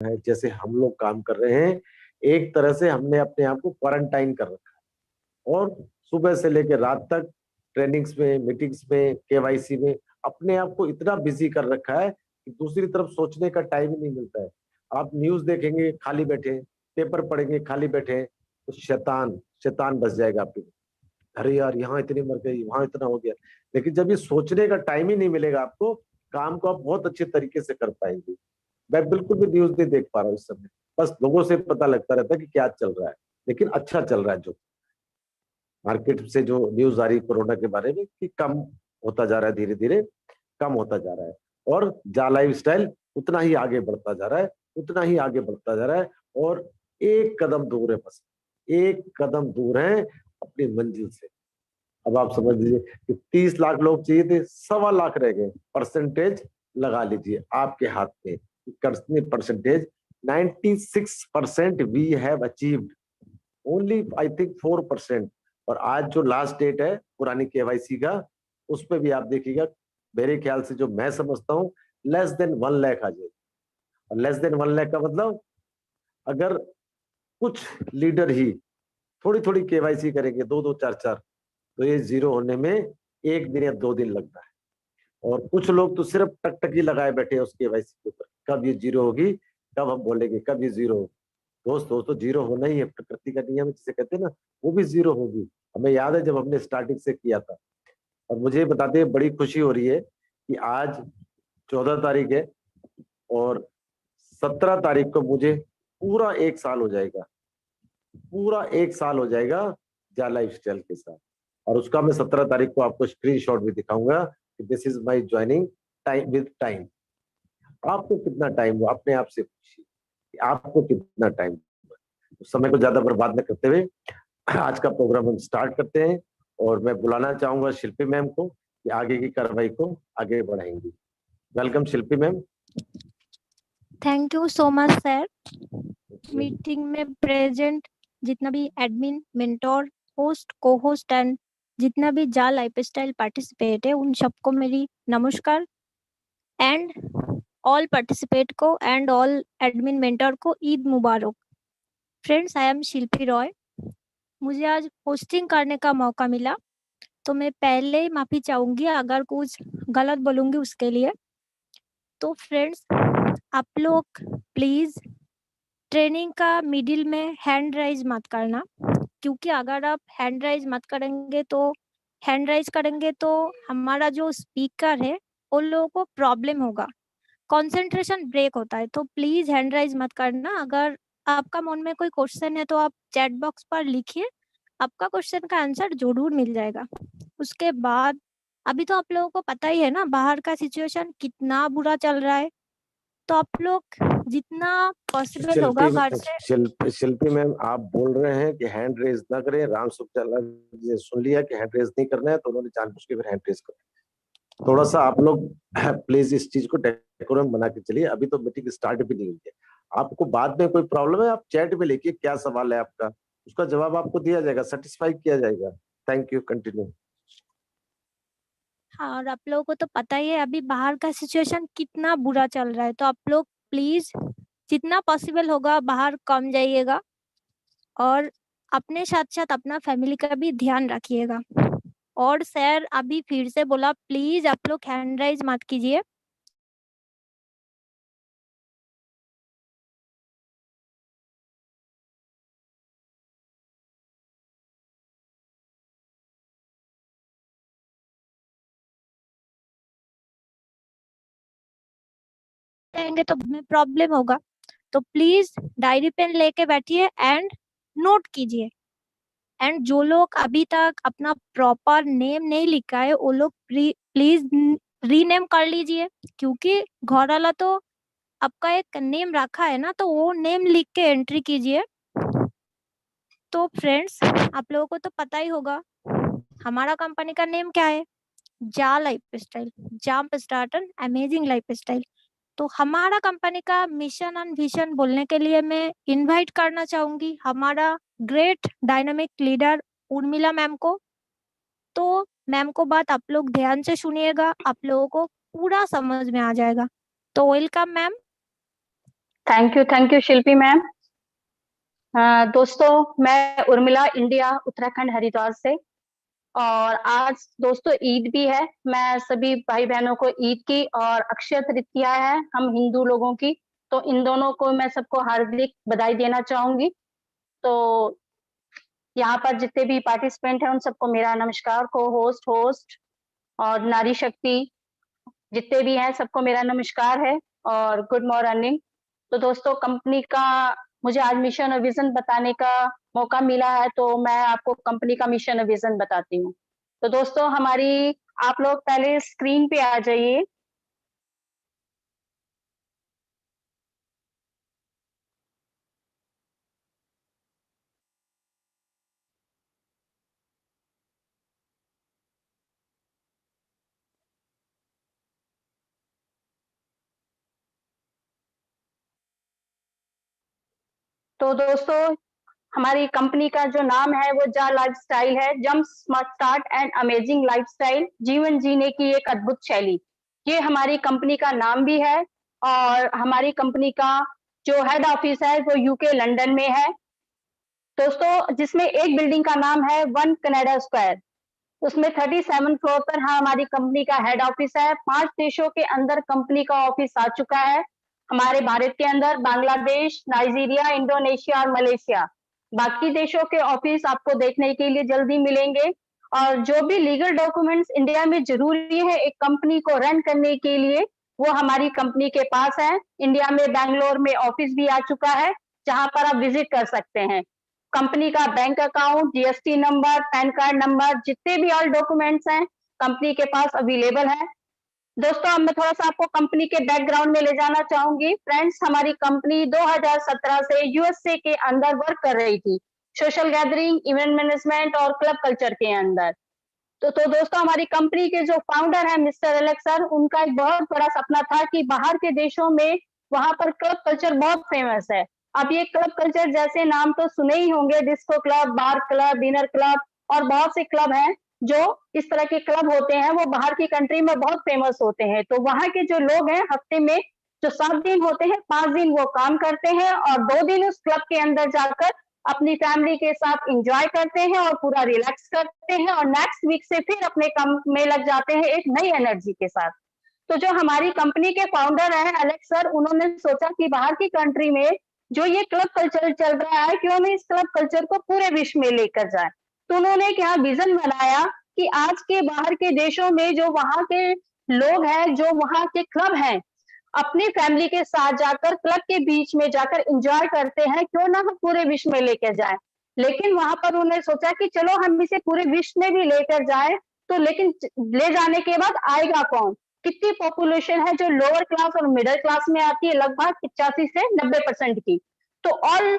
है, जैसे हम लोग काम कर रहे हैं, एक तरह से हमने अपने आप को क्वारंटाइन कर रखा है। और सुबह से लेकर रात तक ट्रेनिंग्स में, मीटिंग्स में, केवाईसी में अपने आप को इतना बिजी कर रखा है कि दूसरी तरफ सोचने का टाइम ही नहीं मिलता है। आप न्यूज देखेंगे खाली बैठे हैं, पेपर पढ़ेंगे खाली बैठे हैं, तो शैतान शैतान बस जाएगा आपके। अरे यार यहाँ इतनी मर गई, वहां इतना हो गया। लेकिन जब ये सोचने का टाइम ही नहीं मिलेगा आपको, काम को आप बहुत अच्छे तरीके से कर पाएंगे। मैं बिल्कुल भी न्यूज नहीं देख पा रहा हूँ इस समय। बस लोगों से पता लगता रहता है कि क्या चल रहा है, लेकिन अच्छा चल रहा है। जो मार्केट से जो न्यूज आ रही है कोरोना के बारे में कि कम होता जा रहा है, धीरे धीरे कम होता जा रहा है। और जा लाइफ स्टाइल उतना ही आगे बढ़ता जा रहा है, उतना ही आगे बढ़ता जा रहा है। और एक कदम दूर है, बस एक कदम दूर है अपनी मंजिल से। अब आप समझ लीजिए कि 30 लाख लोग चाहिए थे, 1.25 लाख रह गए। परसेंटेज लगा लीजिए आपके हाथ में, कितनी percentage. 96% we have achieved, only I think 4%। और आज जो लास्ट डेट है पुरानी केवाईसी का, उस पर भी आप देखिएगा, मेरे ख्याल से जो मैं समझता हूँ, लेस देन 1 लाख आ जाए। और लेस देन 1 लाख का मतलब, अगर कुछ लीडर ही थोड़ी थोड़ी केवाईसी करेंगे, दो दो चार चार, तो ये जीरो होने में 1 दिन या 2 दिन लगता है। और कुछ लोग तो सिर्फ टकटकी लगाए बैठे हैं उस केवाईसी के ऊपर, कब ये जीरो होगी, कब हम बोलेंगे कब ये जीरो होगी। दोस्तों जीरो होना ही है, प्रकृति का नियम है जिसे कहते हैं ना, वो भी जीरो होगी। हमें याद है जब हमने स्टार्टिंग से किया था। और मुझे बताते हैं बड़ी खुशी हो रही है कि आज 14 तारीख है, और 17 तारीख को मुझे पूरा 1 साल हो जाएगा, पूरा 1 साल हो जाएगा जा लाइफ स्टाइल के साथ। और उसका मैं 17 तारीख को आपको स्क्रीनशॉट भी दिखाऊंगा कि this is my joining time with time. आपको कितना टाइम हुआ, अपने आप से पूछिए कि आपको कितना टाइम हुआ। तो समय को ज्यादा बर्बाद न करते हुए आज का प्रोग्राम हम स्टार्ट करते हैं। और मैं बुलाना चाहूंगा शिल्पी मैम को कि आगे की कार्रवाई को आगे बढ़ाएंगी। Welcome Shilpi ma'am. Thank you so much sir. Meeting में प्रेजेंट जितना भी admin, mentor, host, co-host and जितना भी जा लाइफस्टाइल पार्टिसिपेट है, उन सबको मेरी नमस्कार। एंड ऑल पार्टिसिपेट को एंड ऑल एडमिन मेंटर को ईद मुबारक। फ्रेंड्स, आई एम शिल्पी रॉय। मुझे आज होस्टिंग करने का मौका मिला, तो मैं पहले ही माफी चाहूंगी अगर कुछ गलत बोलूंगी उसके लिए। तो फ्रेंड्स, आप लोग प्लीज ट्रेनिंग का मिडिल में हैंड राइज मत करना, क्योंकि अगर आप हैंड राइज करेंगे तो हमारा जो स्पीकर है उन लोगों को प्रॉब्लम होगा, कंसंट्रेशन ब्रेक होता है। तो प्लीज हैंड राइज मत करना। अगर आपका मन में कोई क्वेश्चन है तो आप चैट बॉक्स पर लिखिए, आपका क्वेश्चन का आंसर जरूर मिल जाएगा। उसके बाद अभी तो आप लोगों को पता ही है ना, बाहर का सिचुएशन कितना बुरा चल रहा है। तो आप लोग जितना पॉसिबल होगा घर से। शिल्पी मैम, आप बोल रहे हैं कि हैंड रेज ना करें। राम सुखचाला जी ने सुन लिया कि हैंड रेज नहीं करना है, तो उन्होंने जानबूझ के फिर हैंड रेज कर। थोड़ा सा आप लोग प्लीज इस चीज को डेकोरम बना के चलिए। अभी तो मीटिंग स्टार्ट भी नहीं हुई है। आपको बाद में कोई प्रॉब्लम है, आप चैट में लिखिए क्या सवाल है आपका, उसका जवाब आपको दिया जाएगा, सेटिस्फाई किया जाएगा। Thank you, continue. हाँ, और आप लोगों को तो पता ही है अभी बाहर का सिचुएशन कितना बुरा चल रहा है। तो आप लोग प्लीज जितना पॉसिबल होगा बाहर कम जाइएगा, और अपने साथ साथ अपना फैमिली का भी ध्यान रखिएगा। और सर अभी फिर से बोला, प्लीज आप लोग हैंड राइज मत कीजिए। रहेंगे तो में प्रॉब्लम होगा। तो प्लीज डायरी पेन लेके बैठिए एंड नोट कीजिए। एंड जो लोग अभी तक अपना प्रॉपर नेम नहीं लिखा है वो लोग प्लीज रीनेम कर लीजिए, क्योंकि घर वाला तो आपका एक नेम रखा है ना, तो वो नेम लिख के एंट्री कीजिए। तो फ्रेंड्स, आप लोगों को तो पता ही होगा हमारा कंपनी का नेम क्या है, जा life style, jump start an amazing life style. तो हमारा कंपनी का मिशन एंड विजन बोलने के लिए मैं इनवाइट करना चाहूंगी हमारा great dynamic leader Urmila ma'am को। तो मैम को बात आप लोग ध्यान से सुनिएगा, आप लोगों को पूरा समझ में आ जाएगा। तो welcome ma'am. Thank you Shilpi ma'am. दोस्तों, मैं उर्मिला, इंडिया, उत्तराखंड, हरिद्वार से। और आज दोस्तों ईद भी है। मैं सभी भाई बहनों को ईद की और अक्षय तृतीया है हम हिंदू लोगों की, तो इन दोनों को मैं सबको हार्दिक बधाई देना चाहूंगी। तो यहाँ पर जितने भी पार्टिसिपेंट हैं उन सबको मेरा नमस्कार। को होस्ट और नारी शक्ति जितने भी हैं सबको मेरा नमस्कार है और गुड मॉर्निंग। तो दोस्तों, कंपनी का मुझे आज मिशन और विजन बताने का मौका मिला है, तो मैं आपको कंपनी का मिशन और विजन बताती हूँ। तो दोस्तों, हमारी आप लोग पहले स्क्रीन पे आ जाइए। तो दोस्तों, हमारी कंपनी का जो नाम है वो जा लाइफस्टाइल है। Jump smart start and amazing lifestyle, जीवन जीने की एक अद्भुत शैली। ये हमारी कंपनी का नाम भी है। और हमारी कंपनी का जो हेड ऑफिस है वो यूके लंदन में है दोस्तों, जिसमें एक बिल्डिंग का नाम है वन कनाडा स्क्वायर। उसमें 37 फ्लोर पर हमारी कंपनी का हेड ऑफिस है। 5 देशों के अंदर कंपनी का ऑफिस आ चुका है। हमारे भारत के अंदर बांग्लादेश, नाइजीरिया, इंडोनेशिया और मलेशिया। बाकी देशों के ऑफिस आपको देखने के लिए जल्दी मिलेंगे। और जो भी लीगल डॉक्यूमेंट्स इंडिया में जरूरी है एक कंपनी को रन करने के लिए, वो हमारी कंपनी के पास है। इंडिया में बैंगलोर में ऑफिस भी आ चुका है, जहां पर आप विजिट कर सकते हैं। कंपनी का bank account, GST number, pan card number, जितने भी ऑल डॉक्यूमेंट्स हैं कंपनी के पास अवेलेबल है। दोस्तों, अब मैं थोड़ा सा आपको कंपनी के बैकग्राउंड में ले जाना चाहूंगी। फ्रेंड्स, हमारी कंपनी 2017 से यूएसए के अंदर वर्क कर रही थी, सोशल गैदरिंग, इवेंट मैनेजमेंट और क्लब कल्चर के अंदर। तो दोस्तों, हमारी कंपनी के जो फाउंडर है मिस्टर एलेक्स सर, उनका एक बहुत बड़ा सपना था कि बाहर के देशों में वहां पर क्लब कल्चर बहुत फेमस है। अब ये क्लब कल्चर जैसे नाम तो सुने ही होंगे, डिस्को क्लब, बार क्लब, डिनर क्लब और बहुत से क्लब हैं जो इस तरह के क्लब होते हैं, वो बाहर की कंट्री में बहुत फेमस होते हैं। तो वहां के जो लोग हैं हफ्ते में जो 7 दिन होते हैं, 5 दिन वो काम करते हैं और 2 दिन उस क्लब के अंदर जाकर अपनी फैमिली के साथ एंजॉय करते हैं और पूरा रिलैक्स करते हैं और नेक्स्ट वीक से फिर अपने काम में लग जाते हैं एक नई एनर्जी के साथ। तो जो हमारी कंपनी के फाउंडर हैं एलेक्स सर, उन्होंने सोचा कि बाहर की कंट्री में जो ये क्लब कल्चर चल रहा है, क्यों नहीं इस क्लब कल्चर को पूरे विश्व में लेकर जाए। तो उन्होंने एक यहाँ विजन बनाया कि आज के बाहर के देशों में जो वहां के लोग हैं, जो वहां के क्लब हैं, अपनी फैमिली के साथ जाकर क्लब के बीच में जाकर एंजॉय करते हैं, क्यों ना हम पूरे विश्व में लेकर जाएं। लेकिन वहां पर उन्होंने सोचा कि चलो हम इसे पूरे विश्व में भी लेकर जाएं, तो लेकिन ले जाने के बाद आएगा कौन? कितनी पॉपुलेशन है जो लोअर क्लास और मिडिल क्लास में आती है, लगभग 85 से 90% की। तो ऑल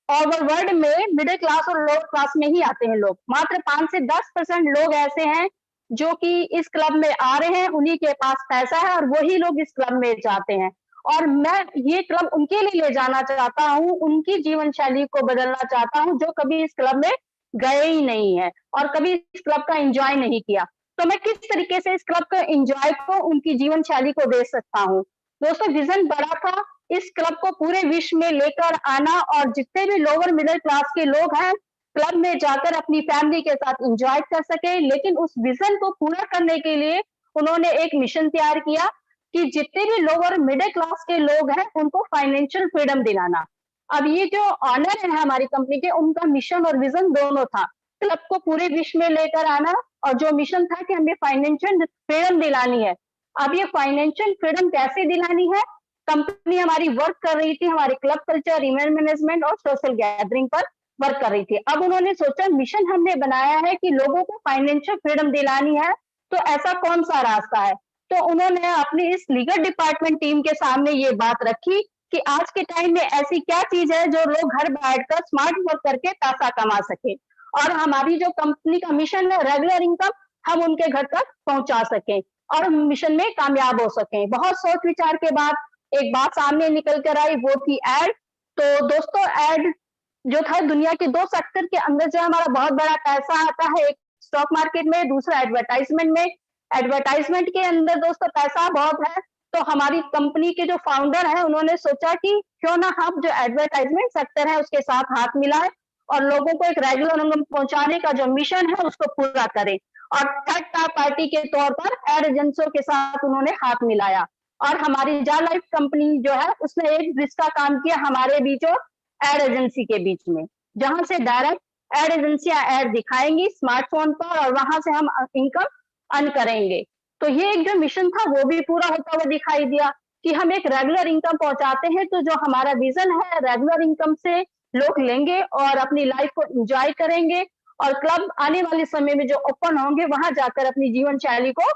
ओवर वर्ल्ड में मिडिल क्लास और लोअर क्लास में ही आते हैं लोग। मात्र 5 से 10% लोग ऐसे हैं जो कि इस क्लब में आ रहे हैं, उन्हीं के पास पैसा है और वही लोग इस क्लब में जाते हैं। और मैं ये क्लब उनके लिए ले जाना चाहता हूँ, उनकी जीवन शैली को बदलना चाहता हूँ जो कभी इस क्लब में गए ही नहीं है और कभी इस क्लब का एंजॉय नहीं किया। तो मैं किस तरीके से इस क्लब का एंजॉय को उनकी जीवन शैली को दे सकता हूँ। दोस्तों, विजन बड़ा था, इस क्लब को पूरे विश्व में लेकर आना और जितने भी लोअर मिडिल क्लास के लोग हैं क्लब में जाकर अपनी फैमिली के साथ एंजॉय कर सके। लेकिन उस विजन को पूरा करने के लिए उन्होंने एक मिशन तैयार किया कि जितने भी लोअर मिडिल क्लास के लोग हैं उनको फाइनेंशियल फ्रीडम दिलाना। अब ये जो ऑनर है हमारी कंपनी के, उनका मिशन और विजन दोनों था, क्लब को पूरे विश्व में लेकर आना और जो मिशन था कि हमें फाइनेंशियल फ्रीडम दिलानी है। अब ये फाइनेंशियल फ्रीडम कैसे दिलानी है? कंपनी हमारी वर्क कर रही थी, हमारे क्लब कल्चर, इवेंट मैनेजमेंट और सोशल गैदरिंग पर वर्क कर रही थी। अब उन्होंने सोचा मिशन हमने बनाया है कि लोगों को फाइनेंशियल फ्रीडम दिलानी है, तो ऐसा कौन सा रास्ता है? तो उन्होंने अपनी इस लीगल डिपार्टमेंट टीम के सामने ये बात रखी कि आज के टाइम में ऐसी क्या चीज है जो लोग घर बैठकर स्मार्ट वर्क करके पैसा कमा सके और हमारी जो कंपनी का मिशन है रेगुलर इनकम हम उनके घर तक पहुंचा सकें और मिशन में कामयाब हो सकें। बहुत सोच विचार के बाद एक बात सामने निकल कर आई, वो थी एड। तो दोस्तों, एड जो था दुनिया के 2 सेक्टर के अंदर जो हमारा बहुत बड़ा पैसा आता है, एक स्टॉक मार्केट में, दूसरा एडवर्टाइजमेंट में। एडवर्टाइजमेंट के अंदर दोस्तों पैसा बहुत है, तो हमारी कंपनी के जो फाउंडर है उन्होंने सोचा कि क्यों ना हम जो एडवर्टाइजमेंट सेक्टर है उसके साथ हाथ मिलाएं और लोगों को एक रेगुलर इनकम पहुंचाने का जो मिशन है उसको पूरा करें। और थर्ड पार्टी के तौर पर एड एजेंसियों के साथ उन्होंने हाथ मिलाया और हमारी जा लाइफ कंपनी जो है उसने एक रिश्ता काम किया हमारे बीच और एड एजेंसी के बीच में, जहां से डायरेक्ट एड एजेंसियां एड दिखाएंगी स्मार्टफोन पर और वहां से हम इनकम अर्न करेंगे। तो ये एक जो मिशन था वो भी पूरा होता हुआ दिखाई दिया कि हम एक रेगुलर इनकम पहुंचाते हैं। तो जो हमारा विजन है रेगुलर इनकम से लोग लेंगे और अपनी लाइफ को एंजॉय करेंगे और क्लब आने वाले समय में जो ओपन होंगे वहां जाकर अपनी जीवन शैली को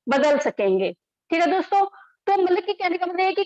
बदल सकेंगे। ठीक है दोस्तों, तो मतलब कि कहने का मतलब है कि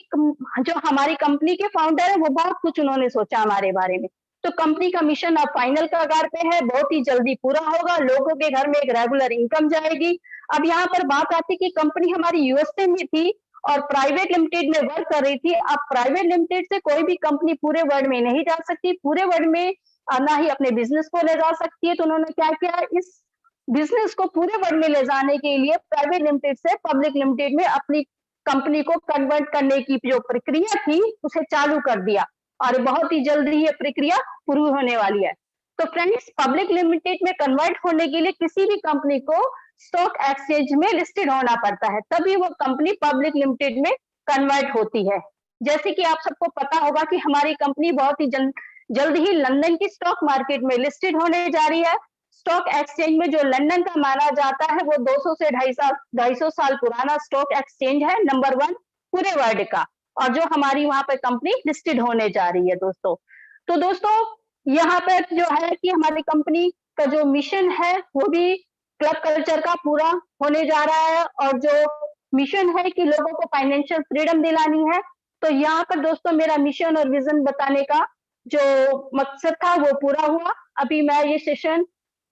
जो हमारी कंपनी के फाउंडर है वो बहुत कुछ उन्होंने सोचा हमारे बारे में। तो कंपनी का मिशन अब फाइनल कगार पे है, बहुत ही जल्दी पूरा होगा, लोगों के घर में एक रेगुलर इनकम जाएगी। अब यहाँ पर बात आती कि कंपनी हमारी यूएसए में थी और प्राइवेट लिमिटेड में वर्क कर रही थी। अब प्राइवेट लिमिटेड से कोई भी कंपनी पूरे वर्ल्ड में नहीं जा सकती, पूरे वर्ल्ड में ना ही अपने बिजनेस को ले जा सकती है। तो उन्होंने क्या किया, इस बिजनेस को पूरे वर्ल्ड में ले जाने के लिए प्राइवेट लिमिटेड से पब्लिक लिमिटेड में अपनी कंपनी को कन्वर्ट करने की जो प्रक्रिया थी उसे चालू कर दिया और बहुत ही जल्दी ये प्रक्रिया पूरी होने वाली है। तो फ्रेंड्स, पब्लिक लिमिटेड में कन्वर्ट होने के लिए किसी भी कंपनी को स्टॉक एक्सचेंज में लिस्टेड होना पड़ता है, तभी वो कंपनी पब्लिक लिमिटेड में कन्वर्ट होती है। जैसे कि आप सबको पता होगा कि हमारी कंपनी बहुत ही जल्द ही लंदन की स्टॉक मार्केट में लिस्टेड होने जा रही है। स्टॉक एक्सचेंज में जो लंदन का माना जाता है वो 200 से 250 साल पुराना स्टॉक एक्सचेंज है, नंबर 1 पूरे वर्ल्ड का, और जो हमारी वहां पर कंपनी लिस्टेड होने जा रही है दोस्तों। तो दोस्तों यहाँ पर जो है कि हमारी कंपनी का जो मिशन है वो भी क्लब कल्चर का पूरा होने जा रहा है और जो मिशन है कि लोगों को फाइनेंशियल फ्रीडम दिलानी है। तो यहाँ पर दोस्तों मेरा मिशन और विजन बताने का जो मकसद था वो पूरा हुआ। अभी मैं ये सेशन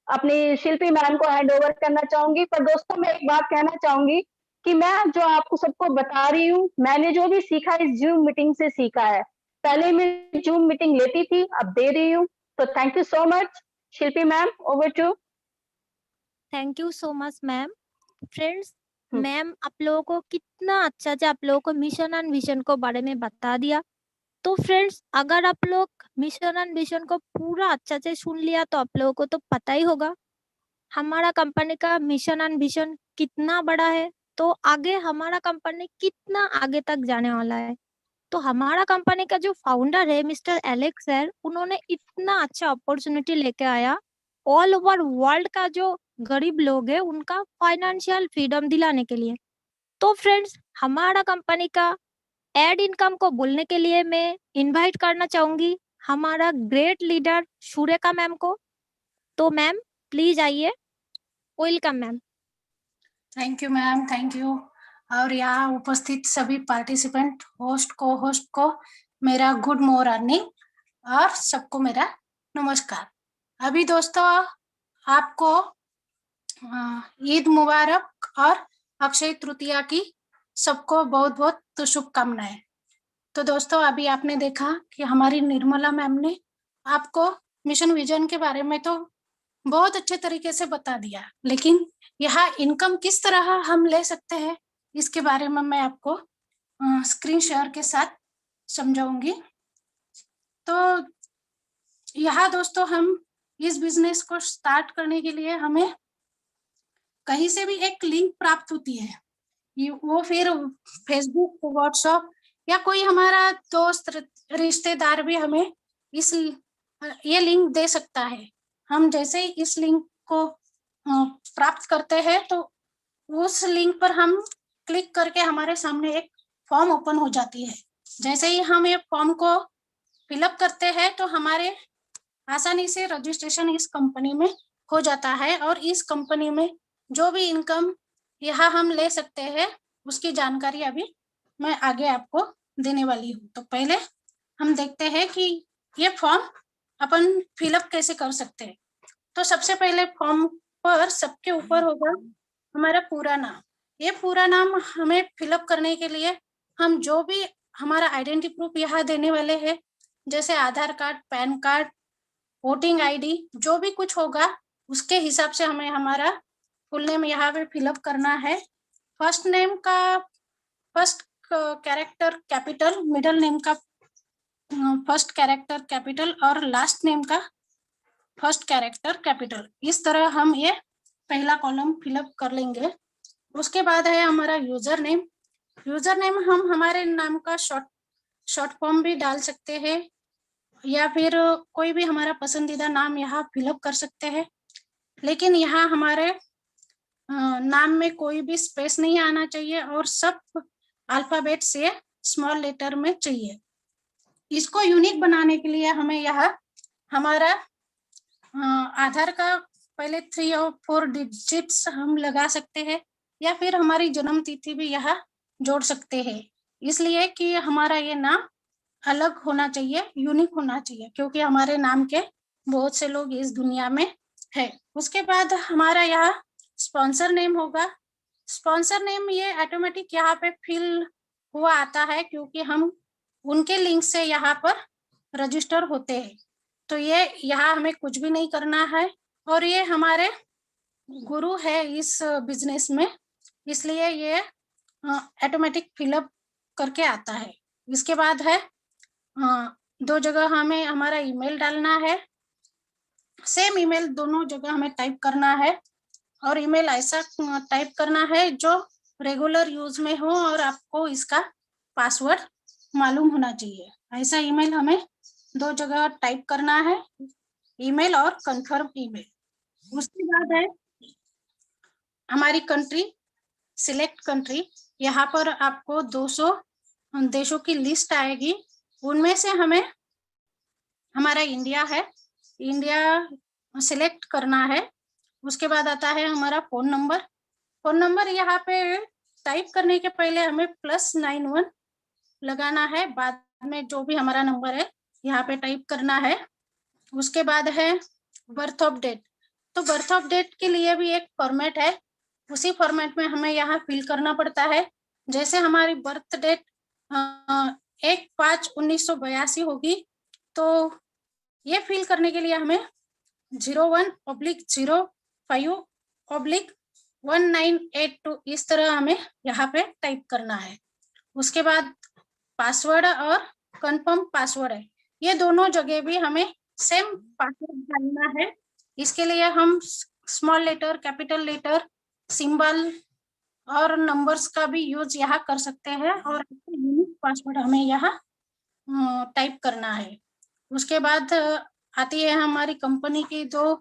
अपनी शिल्पी मैम को हैंड ओवर करना चाहूंगी। पर दोस्तों मैं एक बात कहना चाहूंगी कि मैं जो आपको सबको बता रही हूँ, मैंने जो भी सीखा इस जूम मीटिंग से सीखा है। पहले मैं जूम मीटिंग लेती थी, अब दे रही हूँ। तो thank you so much Shilpi ma'am, over to. Thank you so much ma'am. Friends, ma'am आप लोगों को कितना अच्छा से आप लोगों को मिशन एंड विजन को बारे में बता दिया। तो फ्रेंड्स, अगर आप लोग मिशन एंड विजन को पूरा अच्छा से सुन लिया तो आप लोगों को तो पता ही होगा हमारा कंपनी का मिशन एंड विजन कितना बड़ा है, तो आगे हमारा कंपनी कितना आगे तक जाने वाला है। तो हमारा कंपनी का जो फाउंडर है मिस्टर एलेक्स सर, उन्होंने इतना अच्छा अपॉर्चुनिटी लेके आया ऑल ओवर वर्ल्ड का जो गरीब लोग है उनका फाइनेंशियल फ्रीडम दिलाने के लिए। तो फ्रेंड्स, हमारा कंपनी का एड इनकम को बोलने के लिए मैं इनवाइट करना चाहूंगी हमारा ग्रेट लीडर सुरेखा मैम को। तो मैम प्लीज आइए, welcome ma'am. Thank you ma'am, thank you. और यहाँ उपस्थित सभी पार्टिसिपेंट, होस्ट को मेरा गुड मॉर्निंग और सबको मेरा नमस्कार। अभी दोस्तों आपको ईद मुबारक और अक्षय तृतीया की सबको बहुत बहुत शुभकामनाएं। तो दोस्तों अभी आपने देखा कि हमारी निर्मला मैम ने आपको मिशन विजन के बारे में तो बहुत अच्छे तरीके से बता दिया, लेकिन यहाँ इनकम किस तरह हम ले सकते हैं इसके बारे में मैं आपको स्क्रीन शेयर के साथ समझाऊंगी। तो यहाँ दोस्तों हम इस बिजनेस को स्टार्ट करने के लिए हमें कहीं से भी एक लिंक प्राप्त होती है, वो फिर फेसबुक, व्हाट्सएप या कोई हमारा दोस्त रिश्तेदार भी हमें ये लिंक दे सकता है। हम जैसे ही इस लिंक को प्राप्त करते हैं तो उस लिंक पर हम क्लिक करके हमारे सामने एक फॉर्म ओपन हो जाती है। जैसे ही हम ये फॉर्म को फिलअप करते हैं तो हमारे आसानी से रजिस्ट्रेशन इस कंपनी में हो जाता है और इस कंपनी में जो भी इनकम यहाँ हम ले सकते हैं उसकी जानकारी अभी मैं आगे आपको देने वाली हूँ। तो पहले हम देखते हैं कि ये फॉर्म अपन फिलअप कैसे कर सकते हैं। तो सबसे पहले फॉर्म पर सबके ऊपर होगा हमारा पूरा नाम। ये पूरा नाम हमें फिलअप करने के लिए हम जो भी हमारा आइडेंटिटी प्रूफ यहाँ देने वाले हैं, जैसे Aadhaar card, PAN card, voting ID, जो भी कुछ होगा उसके हिसाब से हमें हमारा फुल नेम यहाँ पे फिलअप करना है। फर्स्ट नेम का first character capital, middle name का फर्स्ट कैरेक्टर कैपिटल और लास्ट नेम का फर्स्ट कैरेक्टर कैपिटल। इस तरह हम ये पहला कॉलम फिलअप कर लेंगे। उसके बाद है हमारा यूजर नेम। यूजर नेम हम हमारे नाम का शॉर्ट फॉर्म भी डाल सकते हैं या फिर कोई भी हमारा पसंदीदा नाम यहाँ फिलअप कर सकते हैं, लेकिन यहाँ हमारे नाम में कोई भी स्पेस नहीं आना चाहिए और सब अल्फाबेट से स्मॉल लेटर में चाहिए। इसको यूनिक बनाने के लिए हमें यहाँ हमारा आधार का पहले 3 और 4 डिजिट्स हम लगा सकते हैं या फिर हमारी जन्म तिथि भी यहाँ जोड़ सकते हैं, इसलिए कि हमारा ये नाम अलग होना चाहिए, यूनिक होना चाहिए, क्योंकि हमारे नाम के बहुत से लोग इस दुनिया में है। उसके बाद हमारा यहाँ स्पॉन्सर नेम होगा। स्पॉन्सर नेम ये ऑटोमेटिक यहाँ पे फिल हुआ आता है क्योंकि हम उनके लिंक से यहाँ पर रजिस्टर होते हैं, तो ये यहाँ हमें कुछ भी नहीं करना है और ये हमारे गुरु है इस बिजनेस में, इसलिए ये ऑटोमेटिक फिलअप करके आता है। इसके बाद है 2 जगह हमें हमारा ईमेल डालना है, सेम ईमेल दोनों जगह हमें टाइप करना है और ईमेल ऐसा टाइप करना है जो रेगुलर यूज में हो और आपको इसका पासवर्ड मालूम होना चाहिए। ऐसा ईमेल हमें 2 जगह टाइप करना है, ईमेल और कंफर्म ईमेल। उसके बाद है हमारी कंट्री, सिलेक्ट कंट्री। यहाँ पर आपको 200 देशों की लिस्ट आएगी, उनमें से हमें हमारा इंडिया है, इंडिया सिलेक्ट करना है। उसके बाद आता है हमारा फोन नंबर। फोन नंबर यहाँ पे टाइप करने के पहले हमें +91 लगाना है, बाद में जो भी हमारा नंबर है यहाँ पे टाइप करना है। उसके बाद है बर्थ ऑफ डेट। तो बर्थ ऑफ डेट के लिए भी एक फॉर्मेट है, उसी फॉर्मेट में हमें यहाँ फिल करना पड़ता है। जैसे हमारी बर्थ डेट 1/5/1982 होगी, तो ये फिल करने के लिए हमें 01/05/1982 इस तरह हमें यहाँ पे टाइप करना है। उसके बाद पासवर्ड और कंफर्म पासवर्ड है, ये दोनों जगह भी हमें सेम पासवर्ड डालना है। इसके लिए हम small letter, capital letter, symbol और नंबर्स का भी यूज यहाँ कर सकते हैं और यूनिक पासवर्ड हमें यहाँ टाइप करना है। उसके बाद आती है हमारी कंपनी की 2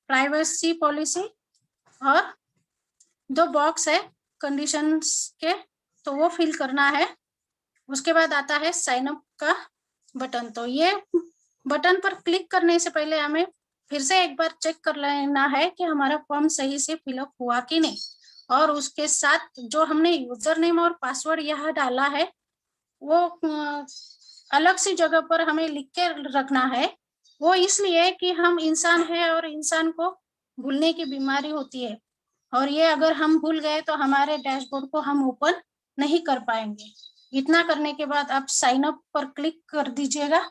प्राइवेसी पॉलिसी और 2 बॉक्स है कंडीशंस के, तो वो फिल करना है। उसके बाद आता है साइन अप का बटन। तो ये बटन पर क्लिक करने से पहले हमें फिर से एक बार चेक कर लेना है कि हमारा फॉर्म सही से फिलअप हुआ कि नहीं, और उसके साथ जो हमने यूजर नेम और पासवर्ड यहाँ डाला है वो अलग सी जगह पर हमें लिख के रखना है। वो इसलिए कि हम इंसान है और इंसान को भूलने की बीमारी होती है, और ये अगर हम भूल गए तो हमारे डैशबोर्ड को हम ओपन नहीं कर पाएंगे। इतना करने के बाद आप साइन अप पर क्लिक कर दीजिएगा।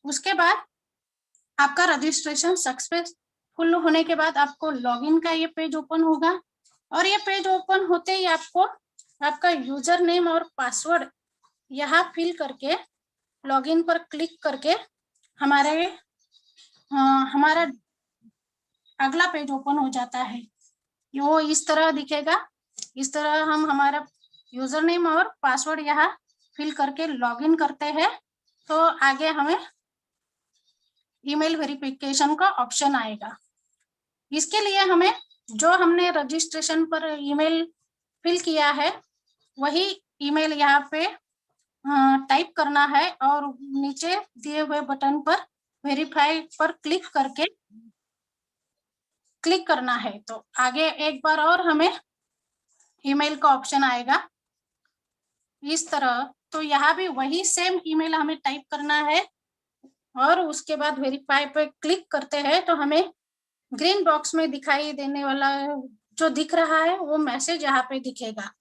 उसके बाद आपका रजिस्ट्रेशन सक्सेसफुल होने के बाद आपको लॉगिन का ये पेज ओपन होगा, और ये पेज ओपन होते ही आपको आपका यूजर नेम और पासवर्ड यहाँ फिल करके लॉगिन पर क्लिक करके हमारा अगला पेज ओपन हो जाता है। वो इस तरह दिखेगा। इस तरह हम हमारा यूजर नेम और पासवर्ड यहाँ फिल करके लॉगिन करते हैं, तो आगे हमें ईमेल वेरिफिकेशन का ऑप्शन आएगा। इसके लिए हमें जो हमने रजिस्ट्रेशन पर ईमेल फिल किया है वही ईमेल यहाँ पे टाइप करना है और नीचे दिए हुए बटन पर वेरीफाई पर क्लिक करके क्लिक करना है। तो आगे एक बार और हमें ईमेल का ऑप्शन आएगा इस तरह। तो यहाँ भी वही सेम ईमेल हमें टाइप करना है और उसके बाद वेरीफाई पे क्लिक करते हैं तो हमें ग्रीन बॉक्स में दिखाई देने वाला जो दिख रहा है वो मैसेज यहाँ पे दिखेगा,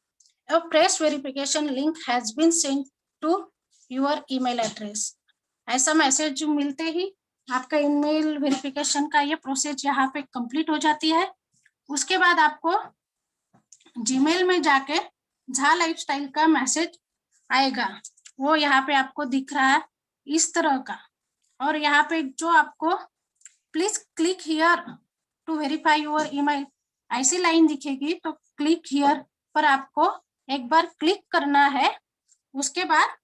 A fresh verification link has been sent to your email address। ऐसा मैसेज मिलते ही आपका ईमेल वेरिफिकेशन का ये प्रोसेस यहाँ पे कंप्लीट हो जाती है। उसके बाद आपको जीमेल में जाके झा लाइफस्टाइल का मैसेज आएगा, वो यहाँ पे आपको दिख रहा है इस तरह का। और यहाँ पे जो आपको please click here to verify your email ऐसी लाइन दिखेगी, तो क्लिक हियर पर आपको एक बार क्लिक करना है। उसके बाद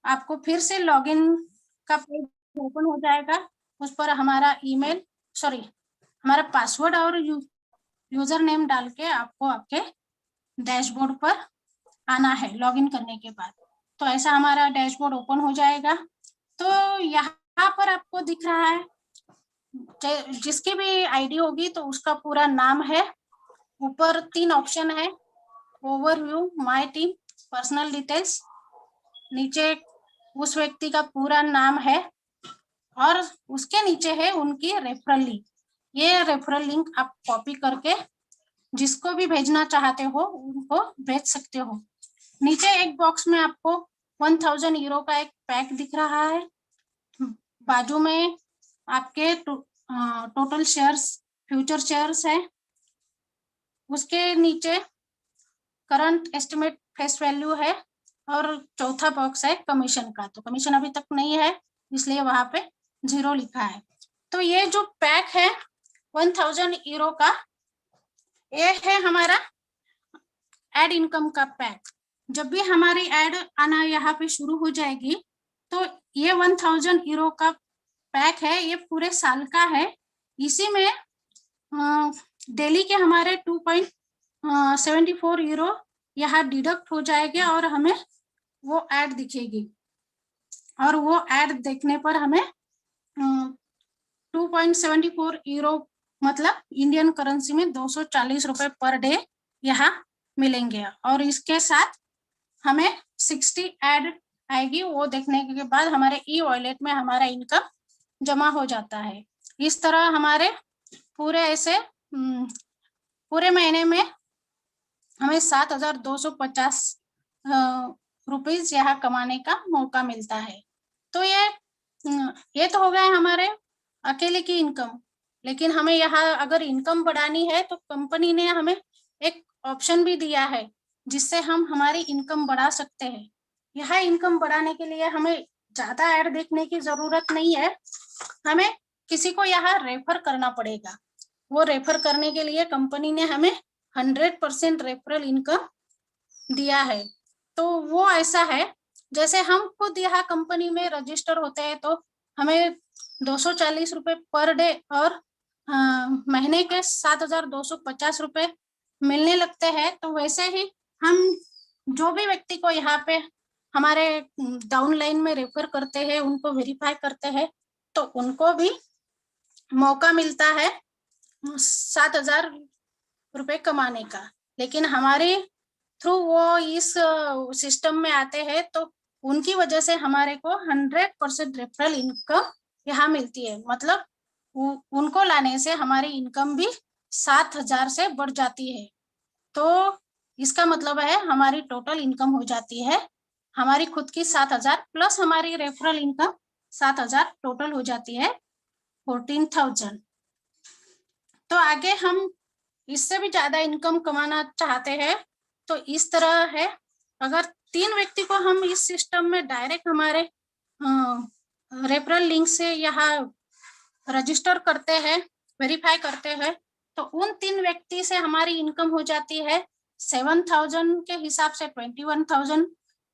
आपको फिर से लॉगिन का पेज ओपन हो जाएगा, उस पर हमारा ईमेल हमारा पासवर्ड और यूजर नेम डाल के आपको आपके डैशबोर्ड पर आना है लॉगिन करने के बाद। तो ऐसा हमारा डैशबोर्ड ओपन हो जाएगा। तो यहाँ पर आपको दिख रहा है, जिसकी भी आईडी होगी तो उसका पूरा नाम है। ऊपर 3 ऑप्शन है, overview, my team, personal details. नीचे उस व्यक्ति का पूरा नाम है और उसके नीचे है उनकी रेफरल लिंक। ये रेफरल लिंक आप कॉपी करके जिसको भी भेजना चाहते हो उनको भेज सकते हो। नीचे एक बॉक्स में आपको 1000 यूरो का एक पैक दिख रहा है। बाजू में आपके टोटल शेयर्स, फ्यूचर शेयर्स है। उसके नीचे करंट एस्टिमेट फेस वैल्यू है और चौथा बॉक्स है कमीशन का। तो कमीशन अभी तक नहीं है इसलिए वहां पे 0 लिखा है। तो ये जो पैक है 1000 यूरो का, ये है हमारा एड इनकम का पैक। जब भी हमारी एड आना यहाँ पे शुरू हो जाएगी तो ये 1000 यूरो का पैक है, ये पूरे साल का है। इसी में डेली के हमारे 2.74 यूरो यहाँ डिडक्ट हो जाएंगे और हमें वो एड दिखेगी। और वो एड देखने पर हमें 2.74 यूरो मतलब इंडियन करेंसी में 240 रुपए पर डे यहाँ मिलेंगे। और इसके साथ हमें 60 एड आएगी, वो देखने के बाद हमारे ई वॉलेट में हमारा इनकम जमा हो जाता है। इस तरह हमारे पूरे ऐसे पूरे महीने में हमें 7250 रुपीज यहाँ कमाने का मौका मिलता है। तो ये तो हो गए हमारे अकेले की इनकम। लेकिन हमें यहाँ अगर इनकम बढ़ानी है तो कंपनी ने हमें एक ऑप्शन भी दिया है जिससे हम हमारी इनकम बढ़ा सकते हैं। यहाँ इनकम बढ़ाने के लिए हमें ज्यादा ऐड देखने की जरूरत नहीं है, हमें किसी को यहाँ रेफर करना पड़ेगा। वो रेफर करने के लिए कंपनी ने हमें 100% रेफरल इनकम दिया है। तो वो ऐसा है जैसे हम खुद यहाँ कंपनी में रजिस्टर होते हैं तो हमें 240 रुपए पर डे और महीने के 7250 रुपए मिलने लगते हैं। तो वैसे ही हम जो भी व्यक्ति को यहाँ पे हमारे डाउनलाइन में रेफर करते हैं, उनको वेरीफाई करते हैं, तो उनको भी मौका मिलता है 7000 रुपए कमाने का। लेकिन हमारे थ्रू वो इस सिस्टम में आते हैं तो उनकी वजह से हमारे को 100% रेफरल इनकम यहाँ मिलती है। मतलब उनको लाने से हमारी इनकम भी 7000 से बढ़ जाती है। तो इसका मतलब है हमारी टोटल इनकम हो जाती है हमारी खुद की 7000 प्लस हमारी रेफरल इनकम 7000 टोटल हो जाती है 14,000। तो आगे हम इससे भी ज्यादा इनकम कमाना चाहते हैं तो इस तरह है। अगर 3 व्यक्ति को हम इस सिस्टम में डायरेक्ट हमारे रेफरल लिंक से यहाँ रजिस्टर करते हैं, वेरीफाई करते हैं, तो उन 3 व्यक्ति से हमारी इनकम हो जाती है 7000 के हिसाब से 21,000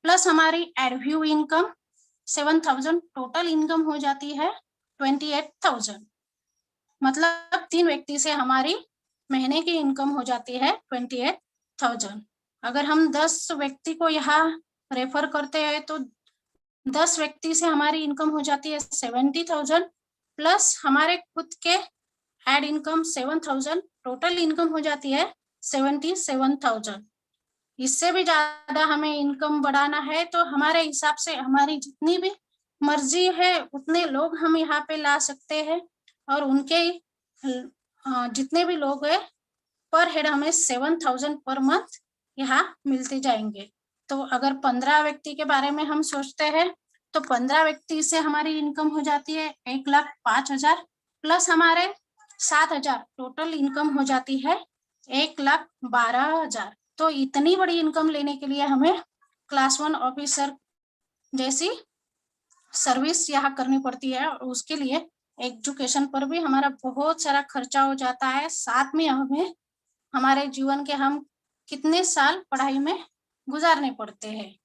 प्लस हमारी एडव्यू इनकम 7000, टोटल इनकम हो जाती है 28,000। मतलब 3 व्यक्ति से हमारी महीने की इनकम हो जाती है 28,000। अगर हम 10 व्यक्ति को यहाँ रेफर करते हैं तो 10 व्यक्ति से हमारी इनकम हो जाती है 70,000 प्लस हमारे खुद के एड इनकम 7000, टोटल इनकम हो जाती है 77,000। इससे भी ज्यादा हमें इनकम बढ़ाना है तो हमारे हिसाब से हमारी जितनी भी मर्जी है उतने लोग हम यहाँ पे ला सकते हैं और उनके जितने भी लोग हैं पर हेड हमें 7000 पर मंथ यहाँ मिलते जाएंगे। तो अगर 15 व्यक्ति के बारे में हम सोचते हैं तो 15 व्यक्ति से हमारी इनकम हो जाती है 1,05,000 प्लस हमारे 7000, टोटल इनकम हो जाती है 1,12,000। तो इतनी बड़ी इनकम लेने के लिए हमें क्लास 1 ऑफिसर जैसी सर्विस यहाँ करनी पड़ती है, और उसके लिए एजुकेशन पर भी हमारा बहुत सारा खर्चा हो जाता है। साथ में हमें हमारे जीवन के हम कितने साल पढ़ाई में गुजारने पड़ते हैं।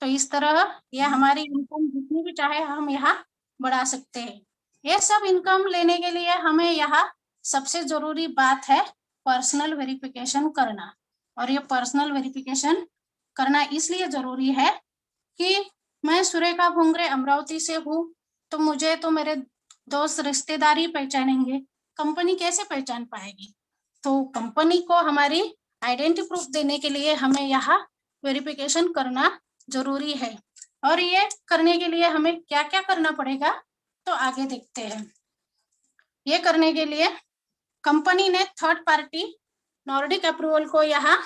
तो इस तरह यह हमारी इनकम जितनी भी चाहे हम यहाँ बढ़ा सकते हैं। ये सब इनकम लेने के लिए हमें यहाँ सबसे जरूरी बात है पर्सनल वेरिफिकेशन करना। और ये पर्सनल वेरिफिकेशन करना इसलिए जरूरी है कि मैं सुरेखा भुंगरे अमरावती से हूँ, तो मुझे तो मेरे दोस्त रिश्तेदार ही पहचानेंगे, कंपनी कैसे पहचान पाएगी। तो कंपनी को हमारी आइडेंटिटी प्रूफ देने के लिए हमें यहाँ वेरिफिकेशन करना जरूरी है। और ये करने के लिए हमें क्या क्या करना पड़ेगा तो आगे देखते हैं। ये करने के लिए कंपनी ने थर्ड पार्टी नॉर्डिक अप्रूवल को यहाँ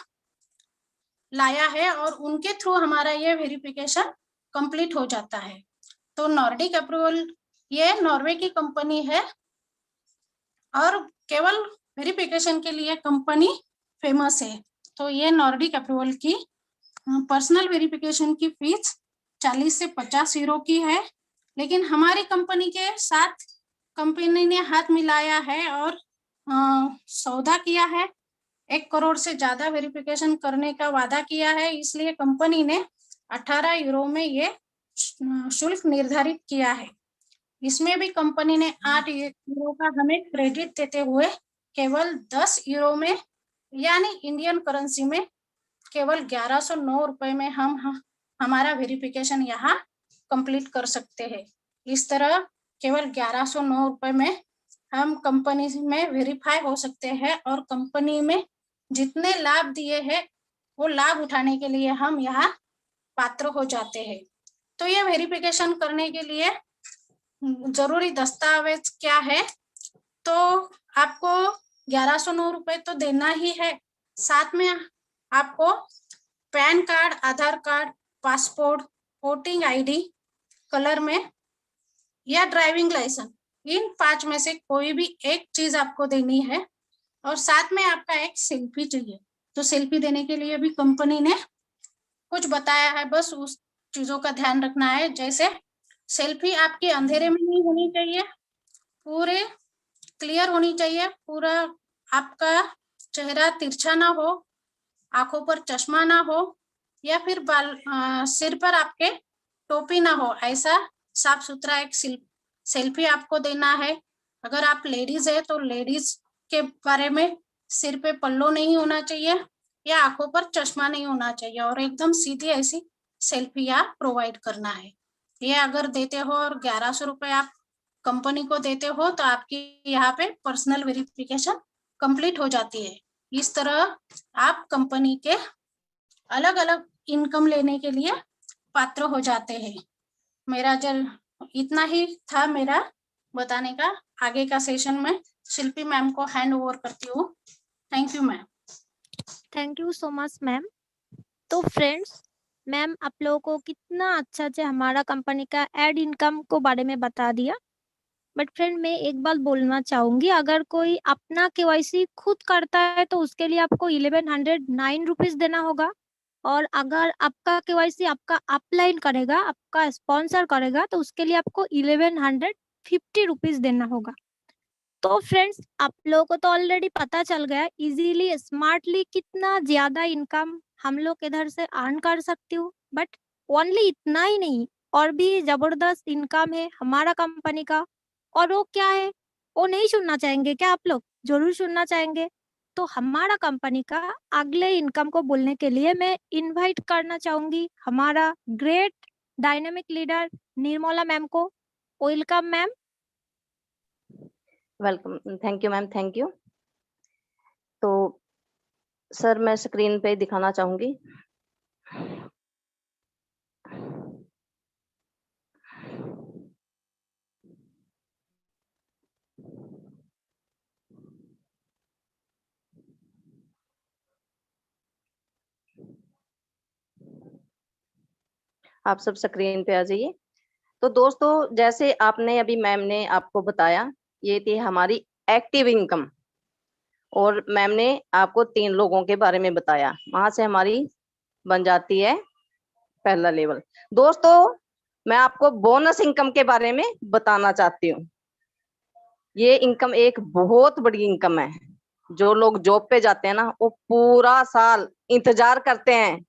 लाया है, और उनके थ्रू हमारा ये वेरिफिकेशन कंप्लीट हो जाता है। तो नॉर्डिक अप्रूवल ये नॉर्वे की कंपनी है, और केवल वेरिफिकेशन के लिए कंपनी फेमस है। तो ये नॉर्डिक अप्रूवल की पर्सनल वेरिफिकेशन की फीस 40 से 50 यूरो की है, लेकिन हमारी कंपनी के साथ कंपनी ने हाथ मिलाया है और सौदा किया है। 1 करोड़ से ज्यादा वेरिफिकेशन करने का वादा किया है, इसलिए कंपनी ने 18 यूरो में ये शुल्क निर्धारित किया है। इसमें भी कंपनी ने 8 यूरो का हमें क्रेडिट देते हुए केवल 10 यूरो में यानी इंडियन करेंसी में केवल 1109 रुपए में हम हमारा वेरिफिकेशन यहाँ कंप्लीट कर सकते हैं। इस तरह केवल 1109 रुपए में हम कंपनी में वेरीफाई हो सकते हैं, और कंपनी में जितने लाभ दिए हैं वो लाभ उठाने के लिए हम यहाँ पात्र हो जाते हैं। तो ये वेरिफिकेशन करने के लिए जरूरी दस्तावेज क्या है, तो आपको 1109 रुपए तो देना ही है, साथ में आपको PAN card, Aadhaar card, passport, voting ID colour में या ड्राइविंग लाइसेंस, इन 5 में से कोई भी एक चीज आपको देनी है, और साथ में आपका एक सेल्फी चाहिए। तो सेल्फी देने के लिए भी कंपनी ने कुछ बताया है, बस उस चीजों का ध्यान रखना है। जैसे सेल्फी आपके अंधेरे में नहीं होनी चाहिए, पूरे क्लियर होनी चाहिए, पूरा आपका चेहरा तिरछा ना हो, आंखों पर चश्मा ना हो, या फिर सिर पर आपके टोपी ना हो, ऐसा साफ सुथरा एक सेल्फी आपको देना है। अगर आप लेडीज है तो लेडीज के बारे में सिर पे पल्लो नहीं होना चाहिए या आंखों पर चश्मा नहीं होना चाहिए, और एकदम सीधी ऐसी सेल्फी आप प्रोवाइड करना है। ये अगर देते हो और 1100 रुपए आप कंपनी को देते हो तो आपकी यहाँ पे पर्सनल वेरिफिकेशन कंप्लीट हो जाती है। इस तरह आप कंपनी के अलग अलग इनकम लेने के लिए पात्र हो जाते हैं। मेरा इतना ही था मेरा बताने का। आगे का सेशन में शिल्पी मैम को हैंड ओवर करती हूँ। Thank you ma'am. Thank you so much ma'am. तो फ्रेंड्स, मैम आप लोगों को कितना अच्छा से हमारा कंपनी का एड इनकम को बारे में बता दिया। बट फ्रेंड, मैं एक बात बोलना चाहूंगी, अगर कोई अपना केवाईसी खुद करता है तो उसके लिए आपको 1109 रुपीज देना होगा, और अगर आपका केवाईसी आपका अपलाइन करेगा, आपका स्पॉन्सर करेगा, तो उसके लिए आपको 1150 रुपीज देना होगा। तो फ्रेंड्स, आप लोगों को तो ऑलरेडी पता चल गया इजीली स्मार्टली कितना ज्यादा इनकम हम लोग इधर से अर्न कर सकती हूँ। बट ओनली इतना ही नहीं, और भी जबरदस्त इनकम है हमारा कंपनी का। और वो क्या है, वो नहीं सुनना चाहेंगे क्या आप लोग? जरूर सुनना चाहेंगे। तो हमारा कंपनी का अगले इनकम को बोलने के लिए मैं इनवाइट करना चाहूंगी हमारा great dynamic leader Nirmala ma'am को। Welcome ma'am. Welcome, thank you ma'am, thank you. तो सर मैं स्क्रीन पे दिखाना चाहूंगी। आप सब स्क्रीन पे आ जाइए। तो दोस्तों, जैसे आपने अभी मैम ने आपको बताया, ये थी हमारी एक्टिव इनकम, और मैम ने आपको 3 लोगों के बारे में बताया, वहां से हमारी बन जाती है पहला लेवल। दोस्तों मैं आपको बोनस इनकम के बारे में बताना चाहती हूँ। ये इनकम एक बहुत बड़ी इनकम है। जो लोग जॉब पे जाते हैं ना, वो पूरा साल इंतजार करते हैं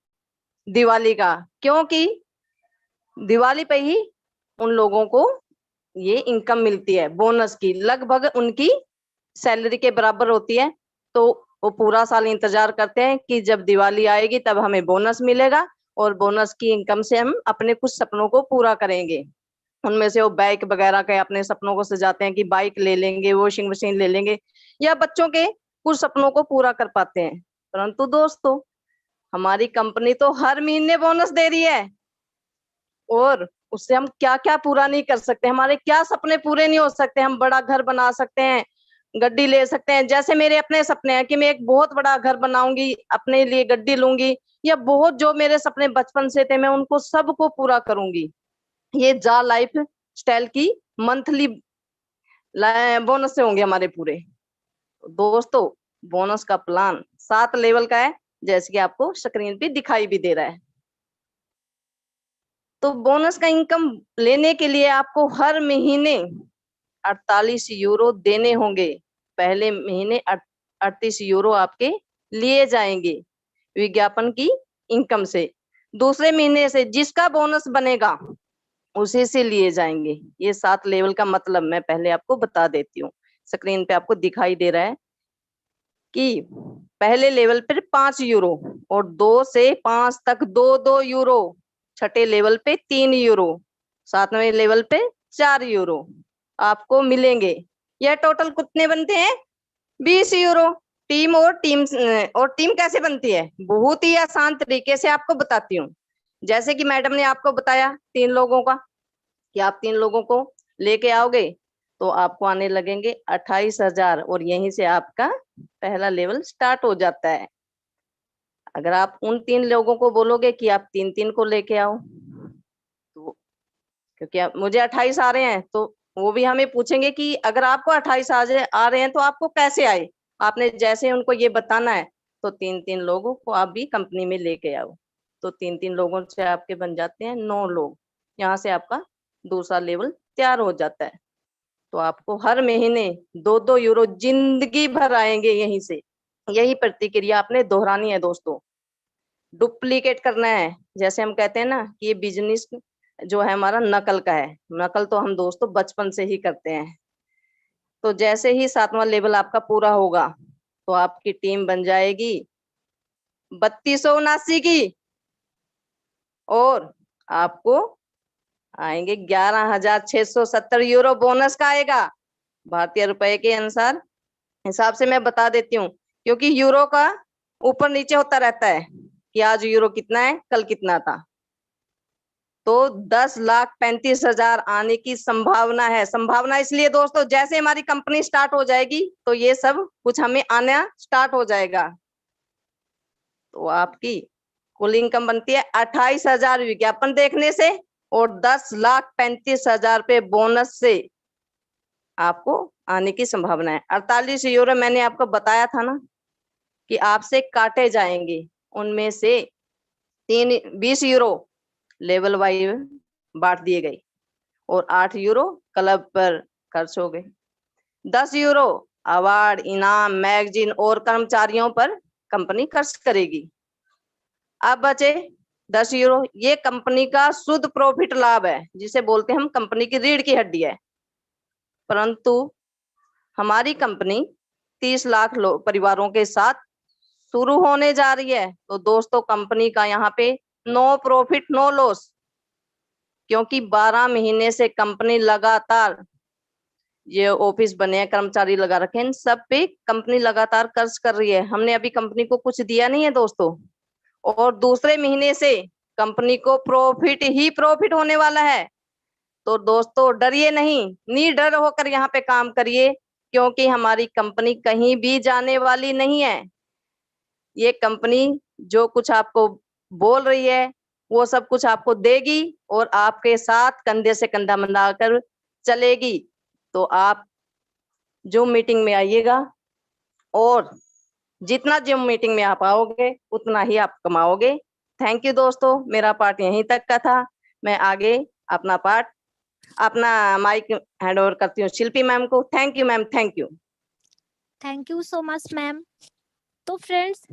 दिवाली का, क्योंकि दिवाली पे ही उन लोगों को ये इनकम मिलती है बोनस की, लगभग उनकी सैलरी के बराबर होती है। तो वो पूरा साल इंतजार करते हैं कि जब दिवाली आएगी तब हमें बोनस मिलेगा, और बोनस की इनकम से हम अपने कुछ सपनों को पूरा करेंगे। उनमें से वो बाइक वगैरह के अपने सपनों को सजाते हैं कि बाइक ले लेंगे, वॉशिंग मशीन ले लेंगे, या बच्चों के कुछ सपनों को पूरा कर पाते हैं। परंतु दोस्तों हमारी कंपनी तो हर महीने बोनस दे रही है, और उससे हम क्या क्या पूरा नहीं कर सकते, हमारे क्या सपने पूरे नहीं हो सकते। हम बड़ा घर बना सकते हैं, गड्डी ले सकते हैं। जैसे मेरे अपने सपने हैं कि मैं एक बहुत बड़ा घर बनाऊंगी, अपने लिए गड्डी लूंगी, या बहुत जो मेरे सपने बचपन से थे मैं उनको सबको पूरा करूंगी। ये जा लाइफ स्टाइल की मंथली बोनस से होंगे हमारे पूरे। दोस्तों बोनस का प्लान 7 लेवल का है, जैसे कि आपको स्क्रीन पे दिखाई भी दे रहा है। तो बोनस का इनकम लेने के लिए आपको हर महीने 48 यूरो देने होंगे। पहले महीने 38 यूरो आपके लिए जाएंगे विज्ञापन की इनकम से। दूसरे महीने से जिसका बोनस बनेगा उसी से लिए जाएंगे। ये 7 लेवल का मतलब मैं पहले आपको बता देती हूँ। स्क्रीन पे आपको दिखाई दे रहा है कि पहले लेवल पर 5 यूरो, और 2 से 5 तक 2-2 यूरो, छठे लेवल पे 3 यूरो, 7वें लेवल पे 4 यूरो आपको मिलेंगे। यह टोटल कितने बनते हैं? 20 यूरो। और टीम कैसे बनती है? बहुत ही आसान तरीके से आपको बताती हूँ। जैसे कि मैडम ने आपको बताया 3 लोगों का, कि आप 3 लोगों को लेके आओगे तो आपको आने लगेंगे 28,000, और यहीं से आपका पहला लेवल स्टार्ट हो जाता है। अगर आप उन 3 लोगों को बोलोगे कि आप 3-3 को लेके आओ, तो क्योंकि मुझे 28 आ रहे हैं, तो वो भी हमें पूछेंगे कि अगर आपको 28 आ रहे हैं तो आपको कैसे आए। आपने जैसे उनको ये बताना है, तो 3-3 लोगों को आप भी कंपनी में लेके आओ। तो 3-3 लोगों से आपके बन जाते हैं 9 लोग। यहाँ से आपका दूसरा लेवल तैयार हो जाता है। तो आपको हर महीने 2-2 यूरो जिंदगी भर आएंगे यहीं से। यही प्रतिक्रिया आपने दोहरानी है दोस्तों, डुप्लीकेट करना है। जैसे हम कहते हैं ना कि ये बिजनेस जो है हमारा नकल का है। नकल तो हम दोस्तों बचपन से ही करते हैं। तो जैसे ही 7वां लेवल आपका पूरा होगा तो आपकी टीम बन जाएगी 3279 की, और आपको आएंगे 11,670 यूरो बोनस का आएगा। भारतीय रुपए के अनुसार हिसाब से मैं बता देती हूँ, क्योंकि यूरो का ऊपर नीचे होता रहता है कि आज यूरो कितना है, कल कितना था। तो 10,35,000 आने की संभावना है। संभावना इसलिए दोस्तों, जैसे हमारी कंपनी स्टार्ट हो जाएगी तो ये सब कुछ हमें आना स्टार्ट हो जाएगा। तो आपकी कुल इनकम बनती है 28,000 विज्ञापन देखने से, और 10,35,000 पे बोनस से आपको आने की संभावना है। 48 यूरो मैंने आपको बताया था ना कि आपसे काटे जाएंगे, उनमें से 20 यूरो लेवल वाइज बांट दिए गए, और 8 यूरो क्लब पर खर्च हो गए। 10 यूरो अवार्ड, इनाम, मैगजीन और कर्मचारियों पर कंपनी खर्च करेगी। अब बचे 10 यूरो। ये कंपनी का शुद्ध प्रॉफिट लाभ है, जिसे बोलते हैं हम कंपनी की रीढ़ की हड्डी है। परंतु हमारी कंपनी 30 लाख परिवारों के साथ शुरू होने जा रही है। तो दोस्तों कंपनी का यहाँ पे नो प्रॉफिट नो लॉस, क्योंकि 12 महीने से कंपनी लगातार, ये ऑफिस बने हैं, कर्मचारी लगा रखे हैं, इन सब पे कंपनी लगातार खर्च कर रही है। हमने अभी कंपनी को कुछ दिया नहीं है दोस्तों। और दूसरे महीने से कंपनी को प्रॉफिट ही प्रॉफिट होने वाला है। तो दोस्तों डरिए नहीं, निडर होकर यहाँ पे काम करिए, क्योंकि हमारी कंपनी कहीं भी जाने वाली नहीं है। ये कंपनी जो कुछ आपको बोल रही है वो सब कुछ आपको देगी, और आपके साथ कंधे से कंधा मिलाकर चलेगी। तो आप जो मीटिंग में आइएगा और जितना जिम मीटिंग में आप आओगे उतना ही आप कमाओगे। थैंक यू दोस्तों, मेरा पार्ट यहीं तक का था। मैं आगे अपना माइक हैंड ओवर करती हूँ शिल्पी मैम को। Thank you ma'am, thank you. Thank you so much ma'am. तो फ्रेंड्स,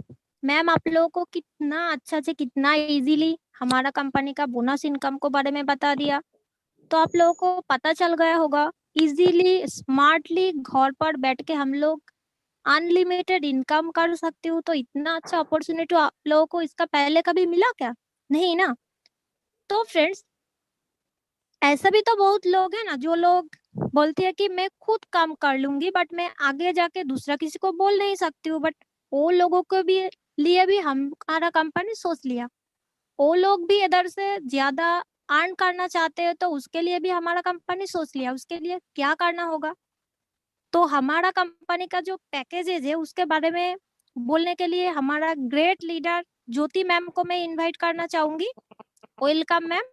मैम आप लोगों को कितना अच्छा से कितना इजीली हमारा कंपनी का बोनस इनकम को बारे में बता दिया। तो आप लोगों को पता चल गया होगा इजीली स्मार्टली घर पर बैठ के हम लोग अनलिमिटेड इनकम कर सकते हो। तो इतना अच्छा अपॉर्चुनिटी आप लोगों को इसका पहले कभी मिला क्या? नहीं ना। तो फ्रेंड्स, ऐसा भी तो बहुत लोग हैं ना जो लोग बोलते हैं कि मैं खुद काम कर लूंगी बट मैं आगे जाके दूसरा किसी को बोल नहीं सकती हूँ। बट वो लोगों को भी लिए भी हमारा कंपनी सोच लिया। वो लोग भी इधर से ज्यादा अर्न करना चाहते हैं तो उसके लिए भी हमारा कंपनी सोच लिया उसके लिए क्या करना होगा। तो हमारा कंपनी का जो पैकेजेज है उसके बारे में बोलने के लिए हमारा ग्रेट लीडर ज्योति मैम को मैं इनवाइट करना चाहूंगी। Welcome ma'am.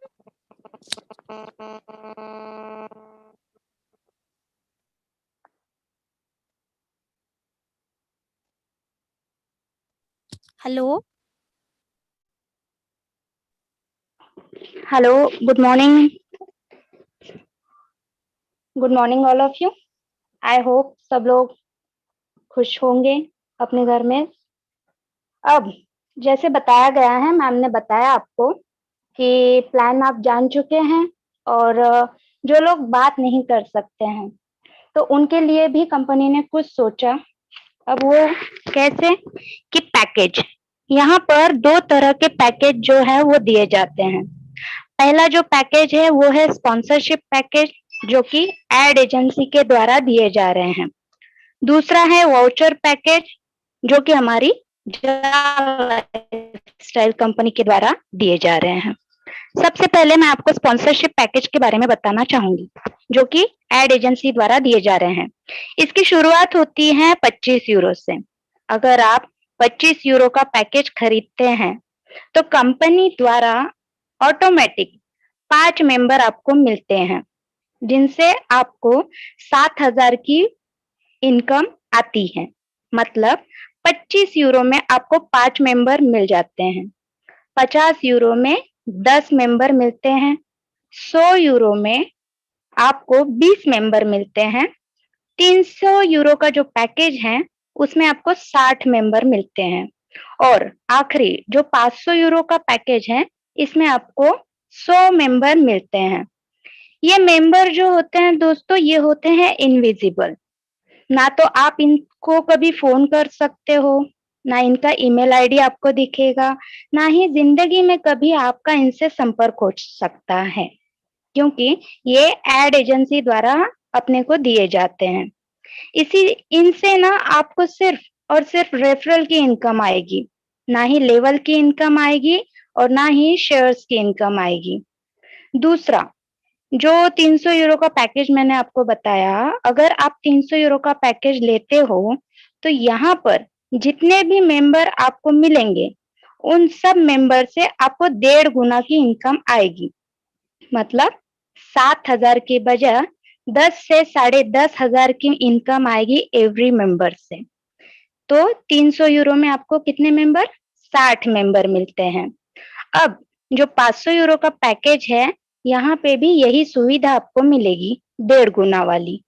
Hello. Hello, good morning. Good morning all of you. I hope सब लोग खुश होंगे अपने घर में। अब जैसे बताया गया है, मैम ने बताया आपको कि प्लान आप जान चुके हैं और जो लोग बात नहीं कर सकते हैं तो उनके लिए भी कंपनी ने कुछ सोचा। अब वो कैसे कि पैकेज, यहाँ पर 2 तरह के पैकेज जो है वो दिए जाते हैं। पहला जो पैकेज है वो है स्पॉन्सरशिप पैकेज, जो कि एड एजेंसी के द्वारा दिए जा रहे हैं। दूसरा है वाउचर पैकेज, जो कि हमारी स्टाइल कंपनी के द्वारा दिए जा रहे हैं। सबसे पहले मैं आपको स्पॉन्सरशिप पैकेज के बारे में बताना चाहूंगी, जो कि एड एजेंसी द्वारा दिए जा रहे हैं। इसकी शुरुआत होती है 25 यूरो से। अगर आप 25 यूरो का पैकेज खरीदते हैं तो कंपनी द्वारा ऑटोमेटिक 5 मेंबर आपको मिलते हैं, जिनसे आपको 7,000 की इनकम आती है। मतलब 25 यूरो में आपको 5 मेंबर मिल जाते हैं, 50 यूरो में 10 मेंबर मिलते हैं, 100 यूरो में आपको 20 मेंबर मिलते हैं, 300 यूरो का जो पैकेज है उसमें आपको 60 मेंबर मिलते हैं, और आखिरी जो 500 यूरो का पैकेज है इसमें आपको 100 मेंबर मिलते हैं। ये मेंबर जो होते हैं दोस्तों, ये होते हैं इनविजिबल। ना तो आप इनको कभी फोन कर सकते हो, ना इनका ईमेल आईडी आपको दिखेगा, ना ही जिंदगी में कभी आपका इनसे संपर्क हो सकता है, क्योंकि ये एड एजेंसी द्वारा अपने को दिए जाते हैं। इनसे ना आपको सिर्फ और सिर्फ रेफरल की इनकम आएगी, ना ही लेवल की इनकम आएगी और ना ही शेयर्स की इनकम आएगी। दूसरा, जो 300 यूरो का पैकेज मैंने आपको बताया, अगर आप 300 यूरो का पैकेज लेते हो तो यहाँ पर जितने भी मेंबर आपको मिलेंगे उन सब मेंबर से आपको 1.5 गुना की इनकम आएगी। मतलब 7,000 के बजाय 10 से 10,500 की इनकम आएगी एवरी मेंबर से। तो 300 यूरो में आपको कितने मेंबर? 60 मेंबर मिलते हैं। अब जो 500 यूरो का पैकेज है, यहाँ पे भी यही सुविधा आपको मिलेगी, 1.5 गुना वाली।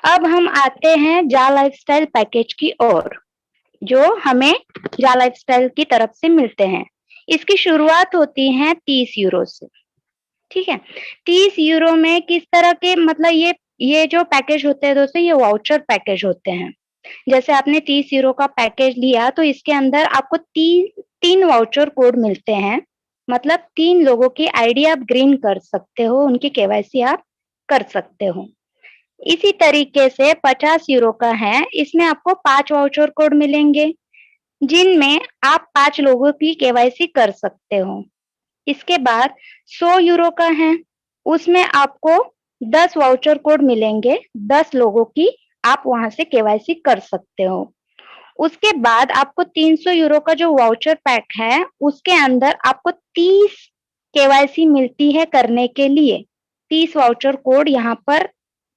अब हम आते हैं जा लाइफस्टाइल पैकेज की ओर, जो हमें जा लाइफस्टाइल की तरफ से मिलते हैं। इसकी शुरुआत होती है 30 यूरो से। ठीक है, 30 यूरो में किस तरह के, मतलब ये जो पैकेज होते हैं दोस्तों, ये वाउचर पैकेज होते हैं। जैसे आपने 30 यूरो का पैकेज लिया तो इसके अंदर आपको 3 वाउचर कोड मिलते हैं। मतलब 3 लोगों की आईडी आप ग्रीन कर सकते हो, उनकी केवाईसी आप कर सकते हो। इसी तरीके से 50 यूरो का है, इसमें आपको 5 वाउचर कोड मिलेंगे, जिनमें आप 5 लोगों की केवाईसी कर सकते हो। इसके बाद 100 यूरो का है, उसमें आपको 10 वाउचर कोड मिलेंगे, 10 लोगों की आप वहां से केवाईसी कर सकते हो। उसके बाद आपको 300 यूरो का जो वाउचर पैक है, उसके अंदर आपको 30 केवाईसी मिलती है करने के लिए। 30 वाउचर कोड यहाँ पर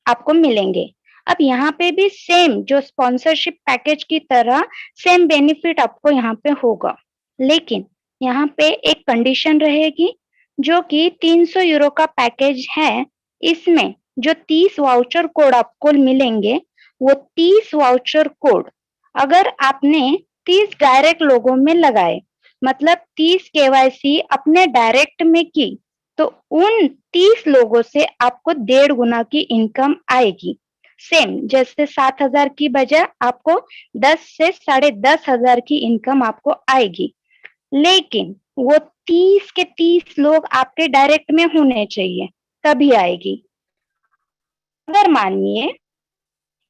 आपको मिलेंगे। अब यहाँ पे भी सेम जो स्पॉन्सरशिप पैकेज की तरह सेम बेनिफिट आपको यहाँ पे होगा, लेकिन यहाँ पे एक कंडीशन रहेगी जो कि 300 यूरो का पैकेज है। इसमें जो 30 वाउचर कोड आपको मिलेंगे, वो 30 वाउचर कोड अगर आपने 30 डायरेक्ट लोगों में लगाए, मतलब 30 केवाईसी अपने डायरेक्ट में की, तो उन 30 लोगों से आपको 1.5 गुना की इनकम आएगी। सेम जैसे 7,000 की बजाय आपको 10 से 10,500 की इनकम आपको आएगी, लेकिन वो 30 के 30 लोग आपके डायरेक्ट में होने चाहिए, तभी आएगी। अगर मानिए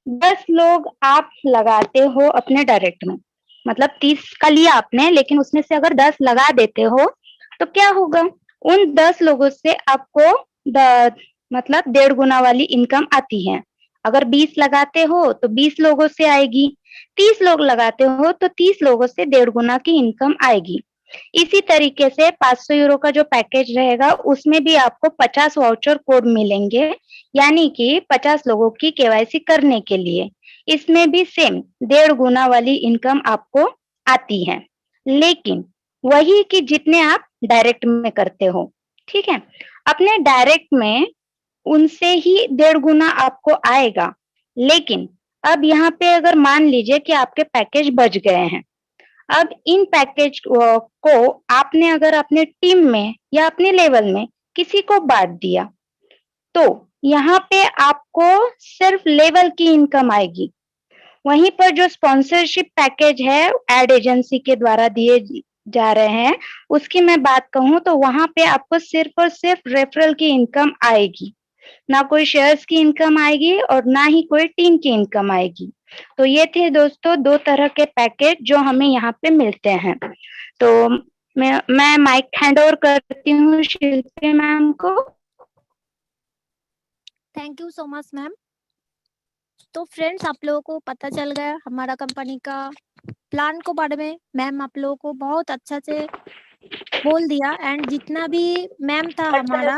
10 लोग आप लगाते हो अपने डायरेक्ट में, मतलब 30 का लिया आपने, लेकिन उसमें से अगर 10 लगा देते हो तो क्या होगा, उन 10 लोगों से आपको मतलब 1.5 गुना वाली इनकम आती है। अगर 20 लगाते हो तो 20 लोगों से आएगी, 30 लोग लगाते हो तो 30 लोगों से 1.5 गुना की इनकम आएगी। इसी तरीके से 500 यूरो का जो पैकेज रहेगा उसमें भी आपको 50 वाउचर कोड मिलेंगे, यानी कि 50 लोगों की केवाईसी करने के लिए। इसमें भी सेम 1.5 गुना वाली इनकम आपको आती है, लेकिन वही कि जितने आप डायरेक्ट में करते हो, ठीक है। अपने डायरेक्ट में उनसे ही 1.5 गुना आपको आएगा, लेकिन अब यहाँ पे अगर मान लीजिए कि आपके पैकेज बच गए हैं, अब इन पैकेज को आपने अगर अपने टीम में या अपने लेवल में किसी को बांट दिया, तो यहाँ पे आपको सिर्फ लेवल की इनकम आएगी। वहीं पर जो स्पॉन्सरशिप पैकेज है एड एजेंसी के द्वारा दिए जा रहे हैं, उसकी मैं बात कहूँ तो वहां पे आपको सिर्फ और सिर्फ रेफरल की इनकम आएगी, ना कोई शेयर्स की इनकम आएगी और ना ही कोई टीम की इनकम आएगी। तो ये थे दोस्तों 2 तरह के पैकेज जो हमें यहाँ पे मिलते हैं। तो मैं माइक हैंड ओवर करती हूँ शिल्पी मैम को। Thank you so much ma'am. तो फ्रेंड्स, आप लोगों को पता चल गया हमारा कंपनी का प्लान को बारे में। मैम आप लोगों को बहुत अच्छा से बोल दिया, एंड जितना भी मैम था हमारा,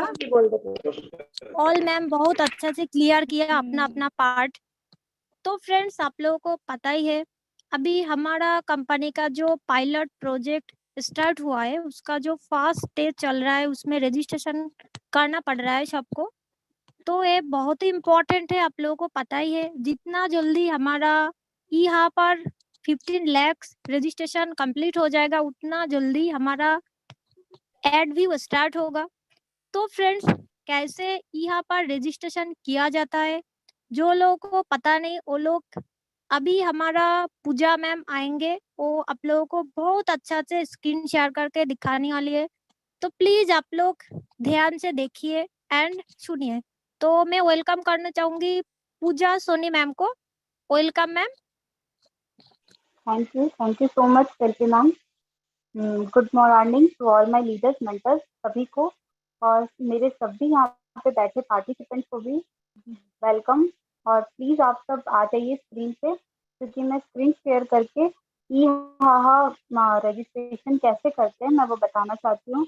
ऑल मैम बहुत अच्छा से क्लियर किया अपना अपना पार्ट। तो फ्रेंड्स, आप लोगों को पता ही है अभी हमारा कंपनी का जो पायलट प्रोजेक्ट स्टार्ट हुआ है, उसका जो फर्स्ट स्टेज चल रहा है, उसमें रजिस्ट्रेशन करना पड़ रहा है सबको। तो ये बहुत ही इम्पोर्टेंट है, आप लोगों को पता ही है। जितना जल्दी हमारा यहाँ पर 15 लाख रजिस्ट्रेशन कंप्लीट हो जाएगा, उतना जल्दी हमारा एड भी स्टार्ट होगा। तो फ्रेंड्स, कैसे यहाँ पर रजिस्ट्रेशन किया जाता है, जो लोगों को पता नहीं वो लोग, अभी हमारा पूजा मैम आएंगे, वो आप लोगों को बहुत अच्छा से स्क्रीन शेयर करके दिखाने वाली है। तो प्लीज आप लोग ध्यान से देखिए एंड सुनिए। तो मैं वेलकम करना चाहूंगी पूजा सोनी मैम को। Welcome ma'am. Thank you so much Shilpi ma'am. Good morning to all my leaders, mentors, सभी को, और मेरे सभी यहाँ पे बैठे पार्टिसिपेंट्स को भी वेलकम। और प्लीज आप सब आ जाइए स्क्रीन पे, क्योंकि मैं स्क्रीन शेयर करके रजिस्ट्रेशन कैसे करते हैं मैं वो बताना चाहती हूँ।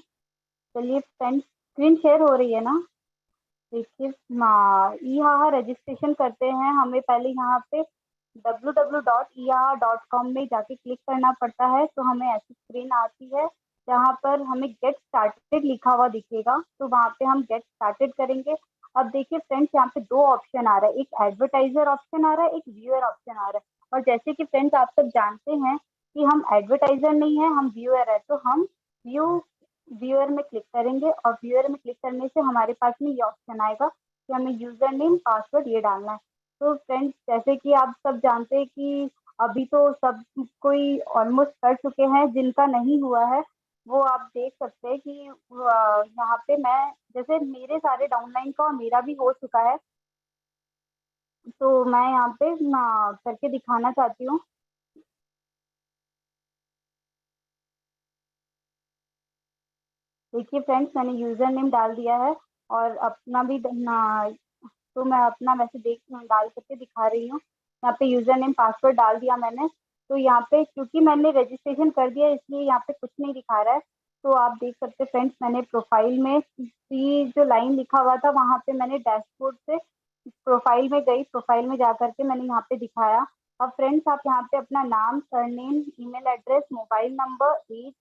चलिए फ्रेंड्स, स्क्रीन शेयर हो रही है ना? देखिए, यहाँ रजिस्ट्रेशन करते हैं, हमें पहले यहाँ पे www.iha.com में जाके क्लिक करना पड़ता है। तो हमें ऐसी स्क्रीन आती है जहाँ पर हमें गेट स्टार्टेड लिखा हुआ दिखेगा, तो वहाँ पे हम गेट स्टार्टेड करेंगे। अब देखिए फ्रेंड्स, यहाँ पे 2 ऑप्शन आ रहा है, एक एडवर्टाइजर ऑप्शन आ रहा है, एक व्यूअर ऑप्शन आ रहा है। और जैसे कि फ्रेंड्स आप सब जानते हैं कि हम एडवर्टाइजर नहीं है, हम व्यूअर है, तो हम व्यूअर में क्लिक करेंगे, और व्यूअर में क्लिक करने से हमारे पास में ये ऑप्शन आएगा कि हमें यूजर नेम पासवर्ड ये डालना है। तो फ्रेंड्स, जैसे कि आप सब जानते हैं कि अभी तो सब कोई ऑलमोस्ट कर चुके हैं, जिनका नहीं हुआ है वो आप देख सकते हैं कि यहाँ पे मैं, जैसे मेरे सारे डाउनलाइन का मेरा भी हो चुका है, तो मैं यहाँ पे करके दिखाना चाहती हूँ। देखिए फ्रेंड्स, मैंने यूजर नेम डाल दिया है और अपना भी तो मैं अपना वैसे डाल करके दिखा रही हूँ। यहाँ पे यूजर नेम पासवर्ड डाल दिया मैंने। तो यहाँ पे क्योंकि मैंने रजिस्ट्रेशन कर दिया इसलिए यहाँ पे कुछ नहीं दिखा रहा है। तो आप देख सकते हैं फ्रेंड्स, मैंने प्रोफाइल में जो लाइन लिखा हुआ था वहाँ पे मैंने डैशबोर्ड से प्रोफाइल में गई, प्रोफाइल में जाकर के मैंने यहाँ पे दिखाया। अब फ्रेंड्स आप यहाँ पे अपना नाम, surname, email address, mobile number, age,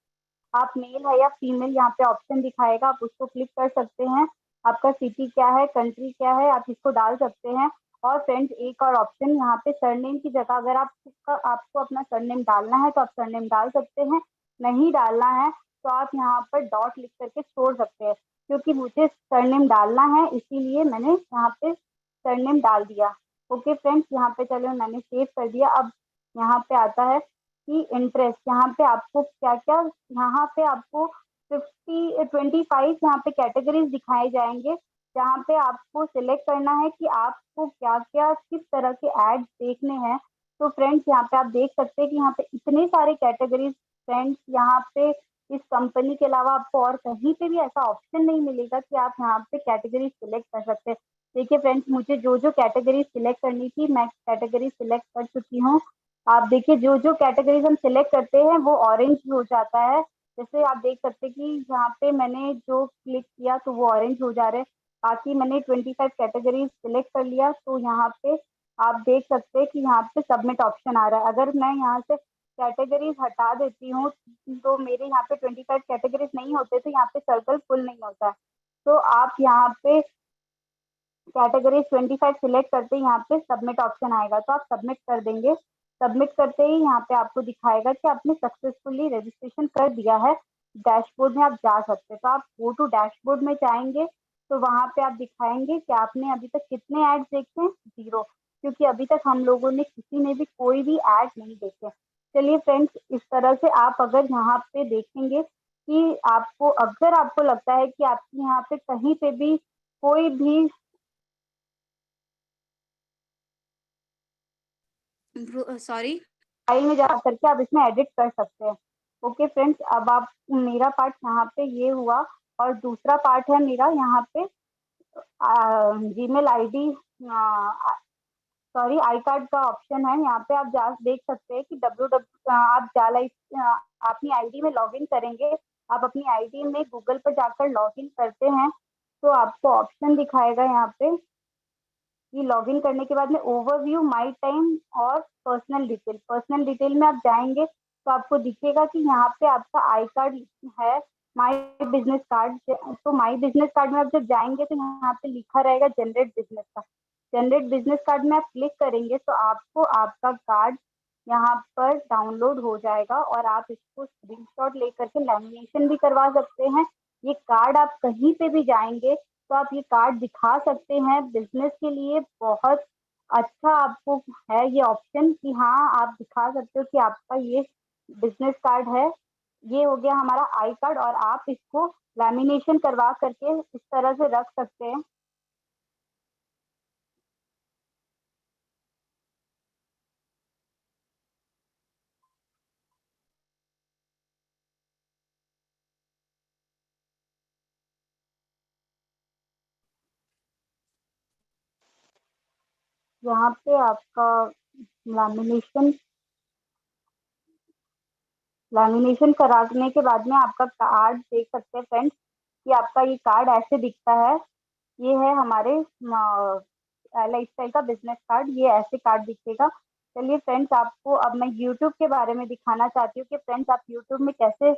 आप मेल है या फीमेल, यहाँ पे ऑप्शन दिखाएगा, आप उसको क्लिक कर सकते हैं। आपका सिटी क्या है, कंट्री क्या है, आप इसको डाल सकते हैं। और फ्रेंड्स एक और ऑप्शन यहाँ पे सरनेम की जगह अगर आपको अपना सरनेम डालना है तो आप सरनेम डाल सकते हैं, नहीं डालना है तो आप यहाँ पर डॉट लिख करके छोड़ सकते हैं। क्योंकि मुझे सरनेम डालना है इसीलिए मैंने यहाँ पे सरनेम डाल दिया। ओके फ्रेंड्स, यहाँ पे चलो मैंने सेव कर दिया। अब यहाँ पे आता है कि इंटरेस्ट, यहाँ पे आपको क्या क्या, यहाँ पे आपको 25 यहाँ पे कैटेगरीज दिखाए जाएंगे, जहाँ पे आपको सिलेक्ट करना है कि आपको क्या क्या किस तरह के एड्स देखने हैं। तो फ्रेंड्स यहाँ पे आप देख सकते हैं कि यहाँ पे इतने सारे कैटेगरीज। फ्रेंड्स यहाँ पे इस कंपनी के अलावा आपको और कहीं पे भी ऐसा ऑप्शन नहीं मिलेगा कि आप यहाँ पे कैटेगरी सिलेक्ट कर सकते हैं। देखिए फ्रेंड्स, मुझे जो जो कैटेगरी सिलेक्ट करनी थी मैं कैटेगरी सिलेक्ट कर चुकी हूँ। आप देखिए जो जो कैटेगरीज हम सिलेक्ट करते हैं वो ऑरेंज हो जाता है। जैसे आप देख सकते हैं कि यहाँ पे मैंने जो क्लिक किया तो वो ऑरेंज हो जा रहे हैं। बाकी मैंने 25 कैटेगरीज सिलेक्ट कर लिया तो यहाँ पे आप देख सकते हैं कि यहाँ पे सबमिट ऑप्शन आ रहा है। अगर मैं यहाँ से कैटेगरीज हटा देती हूँ तो मेरे यहाँ पे 25 कैटेगरीज नहीं होते, तो यहाँ पे सर्कल फुल नहीं होता है। तो आप यहाँ पे कैटेगरीज 25 सिलेक्ट करते ही यहाँ पे सबमिट ऑप्शन आएगा, तो आप सबमिट कर देंगे। सबमिट करते ही यहाँ पे आपको दिखाएगा कि आपने सक्सेसफुली रजिस्ट्रेशन कर दिया है। डैशबोर्ड में आप जा सकते हैं, तो आप गो टू डैशबोर्ड में जाएंगे तो वहां पे आप दिखाएंगे कि आपने अभी तक कितने एड्स देखे हैं, 0, क्योंकि अभी तक हम लोगों ने किसी ने भी कोई भी एड नहीं देखे। चलिए फ्रेंड्स, इस तरह से आप अगर यहाँ पे देखेंगे कि आपको अगर आपको लगता है कि आपके यहाँ पे कहीं पे भी कोई भी सॉरी फाइल में जा करके आप इसमें एडिट कर सकते हैं। ओके फ्रेंड्स, अब आप मेरा पार्ट यहाँ पे ये हुआ और दूसरा पार्ट है मेरा यहाँ पे Gmail ID, sorry I card का ऑप्शन है। यहाँ पे आप जा देख सकते हैं कि आप अपनी आईडी में लॉगिन करेंगे। आप अपनी आईडी में गूगल पर जाकर लॉगिन करते हैं तो आपको ऑप्शन दिखाएगा यहाँ पे कि लॉगिन करने के बाद में ओवरव्यू, माय टाइम और पर्सनल डिटेल। पर्सनल डिटेल में आप जाएंगे तो आपको दिखेगा कि यहाँ पे आपका आई कार्ड है, माय बिजनेस कार्ड। तो माय बिजनेस कार्ड में आप जब जाएंगे तो यहाँ पे लिखा रहेगा जनरेट बिजनेस का। जनरेट बिजनेस कार्ड में आप क्लिक करेंगे तो आपको आपका कार्ड यहाँ पर डाउनलोड हो जाएगा और आप इसको स्क्रीनशॉट लेकर के लैमिनेशन भी करवा सकते हैं। ये कार्ड आप कहीं पे भी जाएंगे तो आप ये कार्ड दिखा सकते हैं। बिजनेस के लिए बहुत अच्छा आपको है ये ऑप्शन कि हाँ आप दिखा सकते हो कि आपका ये बिजनेस कार्ड है। ये हो गया हमारा आई कार्ड और आप इसको लैमिनेशन करवा करके इस तरह से रख सकते हैं। यहाँ पे आपका लैमिनेशन कराने के बाद में आपका कार्ड देख सकते हैं फ्रेंड्स कि आपका ये कार्ड ऐसे दिखता है। ये है हमारे लाइफस्टाइल का बिजनेस कार्ड, ये ऐसे कार्ड दिखेगा। चलिए फ्रेंड्स, आपको अब मैं यूट्यूब के बारे में दिखाना चाहती हूँ कि फ्रेंड्स आप यूट्यूब में कैसे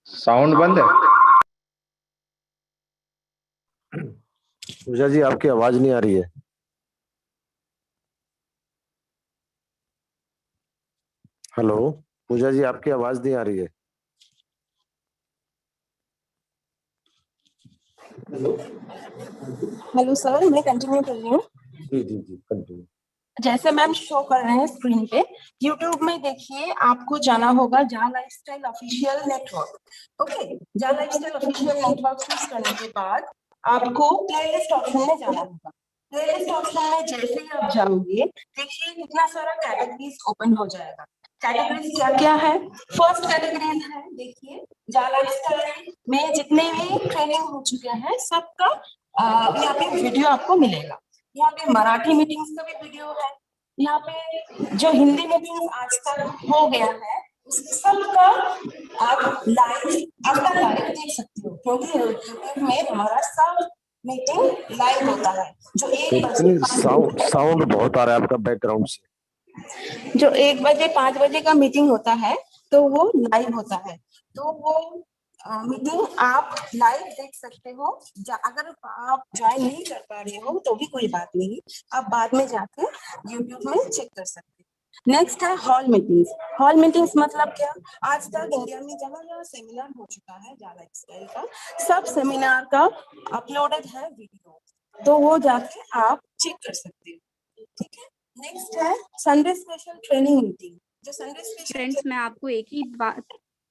साउंड बंद है। पूजा जी आपकी आवाज नहीं आ रही है। हेलो पूजा जी, आपकी आवाज नहीं आ रही है। हेलो सर, मैं कंटिन्यू कर रही हूँ। जी जी जी कंटिन्यू। जैसे मैम शो कर रहे हैं स्क्रीन पे, यूट्यूब में देखिए आपको जाना होगा जा लाइफस्टाइल ऑफिशियल नेटवर्क। ओके, जा लाइफस्टाइल ऑफिशियल नेटवर्क चूज करने के बाद आपको प्लेलिस्ट ऑप्शन में जाना होगा। प्लेलिस्ट ऑप्शन में जैसे ही आप जाओगे, देखिए कितना सारा कैटेगरीज ओपन हो जाएगा। कैटेगरीज क्या क्या है? फर्स्ट कैटेगरीज है, देखिए जा लाइफस्टाइल में जितने भी ट्रेनिंग हो चुके हैं सबका यहाँ पे वीडियो आपको मिलेगा। यहाँ पे मराठी मीटिंग्स का भी वीडियो है, यहाँ पे जो हिंदी मीटिंग्स आज तक हो गया है उस सबका आप लाइव देख सकते हो, क्योंकि यूट्यूब में हमारा सब मीटिंग लाइव होता है। जो 1 बजे साउंड बहुत आ रहा है आपका बैकग्राउंड से। जो 1 बजे 5 बजे का मीटिंग होता है तो वो लाइव होता है, तो वो मीटिंग आप लाइव देख सकते हो। अगर आप ज्वाइन नहीं कर पा रहे हो तो भी कोई बात नहीं, आप बाद में जाके यूट्यूब में चेक कर सकते हैं। नेक्स्ट है हॉल मीटिंग्स। हॉल मीटिंग्स मतलब क्या? आज तक इंडिया में जहाँ जहाँ सेमिनार हो चुका है जा लाइफस्टाइल का, सब सेमिनार का अपलोडेड है वीडियो, तो वो जाके आप चेक कर सकते हो। ठीक है, नेक्स्ट है संडे स्पेशल ट्रेनिंग मीटिंग। जो संडे स्पेशल फ्रेंड्स, मैं आपको एक ही बात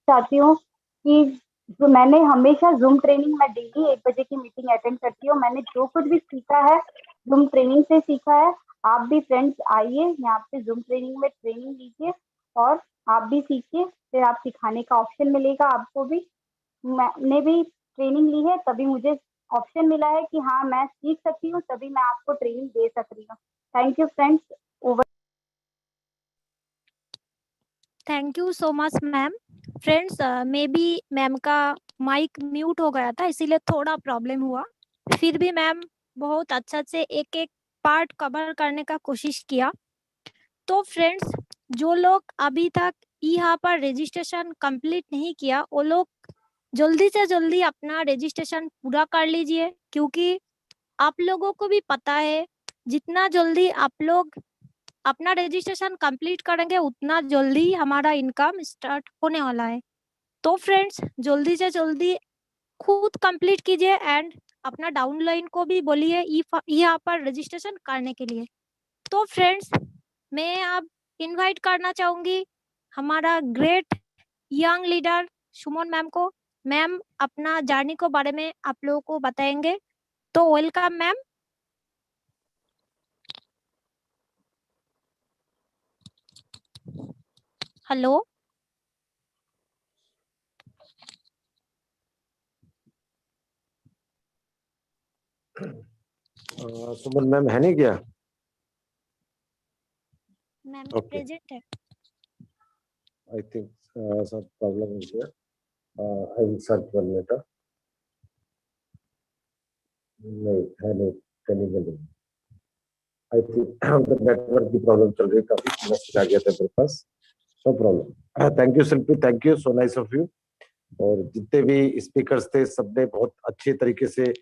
चाहती हूँ कि जो मैंने हमेशा जूम ट्रेनिंग में डेली 1 बजे की मीटिंग अटेंड करती हूँ। मैंने जो कुछ भी सीखा है जूम ट्रेनिंग से सीखा है। आप भी फ्रेंड्स आइए यहाँ पे जूम ट्रेनिंग में ट्रेनिंग लीजिए और आप भी सीखिए, फिर आप सिखाने का ऑप्शन मिलेगा आपको भी। मैंने भी ट्रेनिंग ली है तभी मुझे ऑप्शन मिला है कि हाँ मैं सीख सकती हूँ, तभी मैं आपको ट्रेनिंग दे सक रही हूँ। Thank you friends. Over. Thank you so much ma'am. Friends, may be ma'am का माइक म्यूट हो गया था, इसीलिए थोड़ा प्रॉब्लम हुआ। फिर भी मैम बहुत अच्छा से एक एक पार्ट कवर करने का कोशिश किया। तो फ्रेंड्स, जो लोग अभी तक यहाँ पर रजिस्ट्रेशन कंप्लीट नहीं किया, वो लोग जल्दी से जल्दी अपना रजिस्ट्रेशन पूरा कर लीजिए, क्योंकि आप लोगों को भी पता है जितना जल्दी आप लोग अपना रजिस्ट्रेशन कंप्लीट करेंगे उतना जल्दी हमारा इनकम स्टार्ट होने वाला है। तो फ्रेंड्स, जल्दी से जल्दी खुद कंप्लीट कीजिए एंड अपना डाउनलाइन को भी बोलिए यहाँ पर रजिस्ट्रेशन करने के लिए। तो फ्रेंड्स, मैं अब इनवाइट करना चाहूंगी हमारा ग्रेट यंग लीडर सुमन मैम को। मैम अपना जर्नी को बारे में आप लोगों को बताएंगे, तो वेलकम मैम। हेलो सुमन मैम है नहीं क्या? Ma'am Okay. प्रेजेंट है। I think some problem is there. I will search one later. नहीं है नहीं, कहीं नहीं। I think the network की प्रॉब्लम चल रही है, काफी मैसेज आ गया था मेरे पास। No problem. Thank you Shilpi, thank you, so nice of you. और जितने भी स्पीकर्स थे सबने बहुत अच्छे तरीके से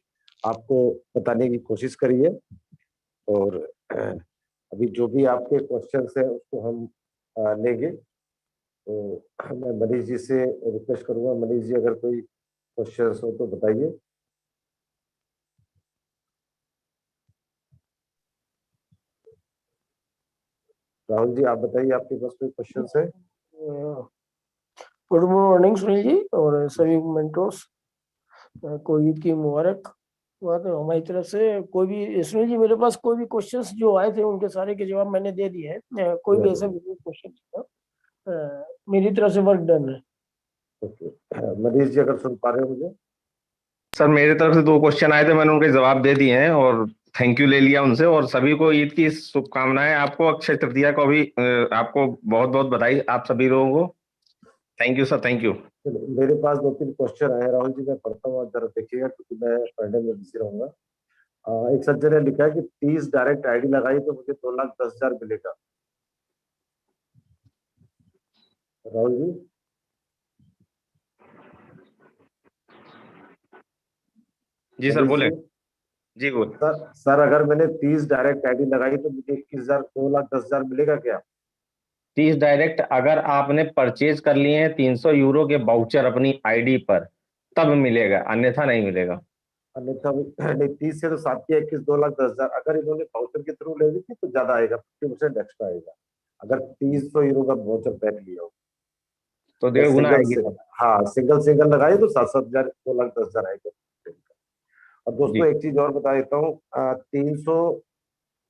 आपको बताने की कोशिश करी है। और अभी जो भी आपके क्वेश्चंस हैं उसको हम लेंगे। तो मैं मनीष जी से रिक्वेस्ट करूंगा, मनीष जी अगर कोई क्वेश्चंस हो तो बताइए। राहुल जी आप बताइए, आपके पास कोई क्वेश्चंस है? गुड मॉर्निंग सुनील जी और सभी मेंटोर्स को ईद की मुबारक। तो हमारी तरफ से कोई भी सुनील जी, मेरे पास कोई भी क्वेश्चंस जो आए थे उनके सारे के जवाब मैंने दे दिए हैं। कोई भी ऐसा क्वेश्चन मेरी तरफ से वर्क डन है। मनीष जी अगर सुन पा रहे हो मुझे? सर मेरी तरफ से 2 क्वेश्चन आए थे, मैंने उनके जवाब दे दिए हैं और थैंक यू ले लिया उनसे। और सभी को ईद की शुभकामनाएं। आपको अक्षय तृतीया को भी आपको बहुत बहुत बधाई आप सभी लोगों को। Thank you sir, thank you. मेरे पास 2-3 क्वेश्चन आए राहुल जी, मैं पढ़ता हूँ, जरा देखिएगा क्योंकि मैं पढ़ने में बिजी रहूंगा। एक सज्जन ने लिखा है कि 30 डायरेक्ट आईडी लगाई तो मुझे 2,10,000 मिलेगा। राहुल जी जी सर बोले। जी बोल सर अगर मैंने 30 डायरेक्ट आईडी लगाई तो मुझे 21,000 2,10,000 मिलेगा क्या? 30 डायरेक्ट अगर आपने परचेज कर लिए हैं 300 यूरो के वाउचर अपनी आईडी पर तब मिलेगा, अन्यथा नहीं मिलेगा। अन्यथा नहीं 30 से तो 7 की 21 2,10,000 अगर इन्होंने वाउचर के थ्रू ले ली थी तो ज्यादा आएगा, 50% एक्स्ट्रा आएगा अगर 300 यूरो का वाउचर पैक लिया हो तो 1.5 गुना सिंगल आएगी से। सर। हाँ सिंगल लगाए तो 7,7,000 2,10,000 आएगा। और दोस्तों जी एक चीज और बता देता हूँ, 300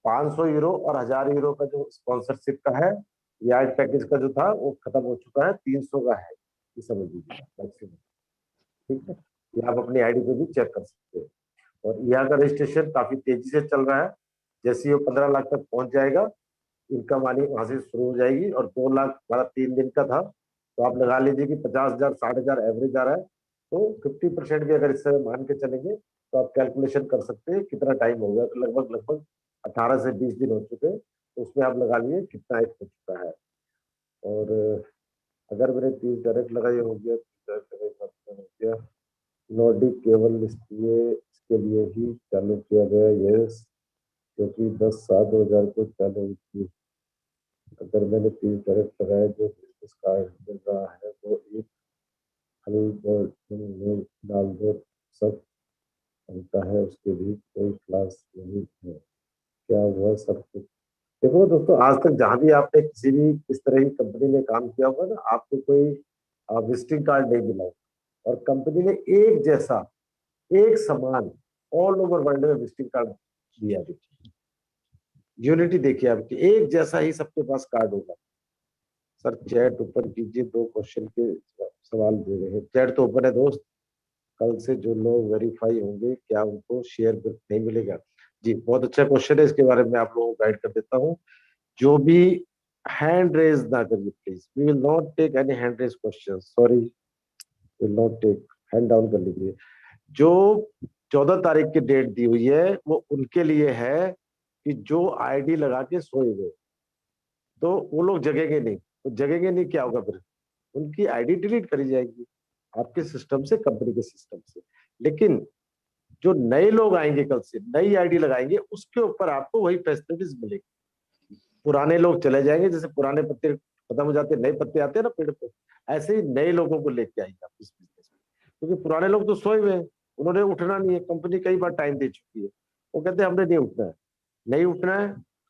500 यूरो और 1,000 यूरो का जो स्पॉन्सरशिप का है यार्ड पैकेज का जो था वो खत्म हो चुका है, 300 का है, ये समझ लीजिए मैक्सिमम। ठीक है, ये आप अपनी आईडी पे भी चेक कर सकते हैं। और यहाँ का रजिस्ट्रेशन काफी तेजी से चल रहा है, जैसे ये 15 लाख तक पहुंच जाएगा इनकम आनी वहां से शुरू हो जाएगी। और 2 लाख हमारा 3 दिन का था, तो आप लगा लीजिए कि 50,000 60,000 एवरेज आ रहा है, तो 50% भी अगर इस समय मान के चलेंगे तो आप कैलकुलेशन कर सकते हैं कितना टाइम हो गया, तो लगभग 18 से 20 दिन हो चुके हैं, तो उसमें आप लगा लिए कितना एक हो चुका है। और अगर मैंने 30 डायरेक्ट लगाई हो गया, नॉर्डिक केबल इसके लिए ही चालू किया गया, यस, क्योंकि 10/7/2000 को चालू हुई थी। अगर मैंने 30 डायरेक्ट लगाए, जो बिजनेस कार्ड मिल रहा है वो एक हल में डाल दो, सब बनता है, उसके भी कोई क्लास नहीं है क्या वह सब कुछ। देखो दोस्तों, आज तक जहां भी आपने किसी भी इस तरह की कंपनी में काम किया होगा ना, आपको कोई विजिटिंग कार्ड नहीं मिला होगा। और कंपनी ने एक जैसा एक समान ऑल ओवर वर्ल्ड में विजिटिंग कार्ड दिया। देखिए यूनिटी देखिए आपकी, एक जैसा ही सबके पास कार्ड होगा। सर चैट ओपन कीजिए, 2 क्वेश्चन के सवाल दे रहे हैं। चैट तो ओपन है दोस्त, कल से जो लोग वेरीफाई होंगे क्या उनको शेयर नहीं मिलेगा? जी बहुत अच्छा क्वेश्चन है, इसके बारे में आप लोगों को गाइड कर देता हूँ। जो भी हैंड रेज ना करिए please, we will not take any hand raise question, sorry will not take, hand down कर लीजिए। जो 14 तारीख की डेट दी हुई है वो उनके लिए है कि जो आईडी लगा के सोए हुए, तो वो लोग जगेंगे नहीं। तो जगेंगे नहीं क्या होगा फिर? उनकी आईडी डिलीट करी जाएगी आपके सिस्टम से, कंपनी के सिस्टम से। लेकिन जो नए लोग आएंगे कल से नई आईडी लगाएंगे, उसके ऊपर आपको वही फैसिलिटीज मिलेगी। पुराने लोग चले जाएंगे, जैसे पुराने पत्ते खत्म हो जाते नए पत्ते आते हैं ना पेड़ पे, ऐसे ही नए लोगों को लेके आएंगे आप इस बिजनेस में। क्योंकि पुराने लोग तो सोए हुए हैं, उन्होंने उठना नहीं है, कंपनी कई बार टाइम दे चुकी है, वो कहते हैं हमने नहीं उठना है। नहीं उठना है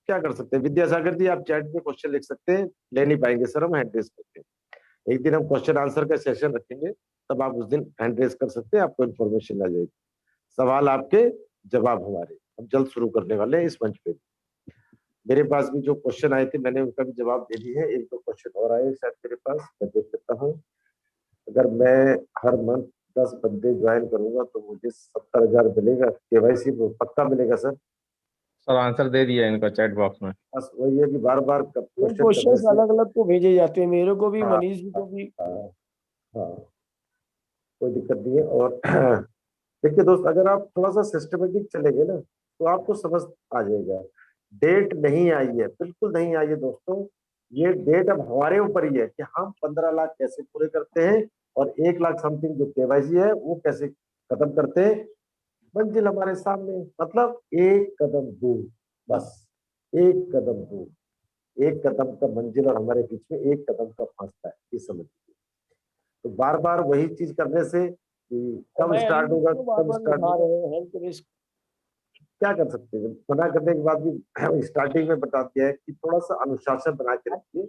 क्या कर सकते हैं? विद्यासागर जी आप चैट में क्वेश्चन लिख सकते हैं, ले नहीं पाएंगे सर हम हैंड रेज करते हैं। एक दिन हम क्वेश्चन आंसर का सेशन रखेंगे, तब आप उस दिन हैंड रेज कर सकते हैं, आपको इन्फॉर्मेशन आ जाएगी। सवाल आपके जवाब हमारे, हम जल्द शुरू करने वाले हैं इस मंच पे। मेरे पास भी जो क्वेश्चन आए थे मैंने उनका भी जवाब दे दिए हैं, 1-2 क्वेश्चन और आए शायद मेरे पास, मैं देख सकता हूँ। अगर मैं हर मंथ 10 बंदे ज्वाइन करूंगा तो मुझे 70,000 मिलेगा, केवाईसी पक्का मिलेगा सर? सर आंसर दे दिया इनका चैट बॉक्स में। बस वही है कि बार बार क्वेश्चन करने क्वेश्चन से, अलग अलग तो भेजे जाते हैं, मेरे को भी, हाँ, मनीष जी को भी। हाँ, हाँ, कोई दिक्कत नहीं है। और देखिए दोस्त, अगर आप थोड़ा सा सिस्टमेटिक चलेंगे ना तो आपको समझ आ जाएगा। डेट नहीं आई है, बिल्कुल नहीं आई है दोस्तों। ये डेट अब हमारे ऊपर ही है कि हम 15 लाख कैसे पूरे करते हैं और 1 लाख समथिंग जो केवाईसी है वो कैसे खत्म करते हैं। मंजिल हमारे सामने, मतलब एक कदम दूर, बस एक कदम दूर, एक कदम का मंजिल और हमारे बीच में एक कदम का फासला है, ये समझ लीजिए। तो बार बार वही चीज करने से कि कब स्टार्ट होगा, कब स्टार्ट होगा, हेल्थ रिस्क क्या कर सकते हैं? मना करने के बाद भी स्टार्टिंग में बता दिया है कि थोड़ा सा अनुशासन बना के रखिए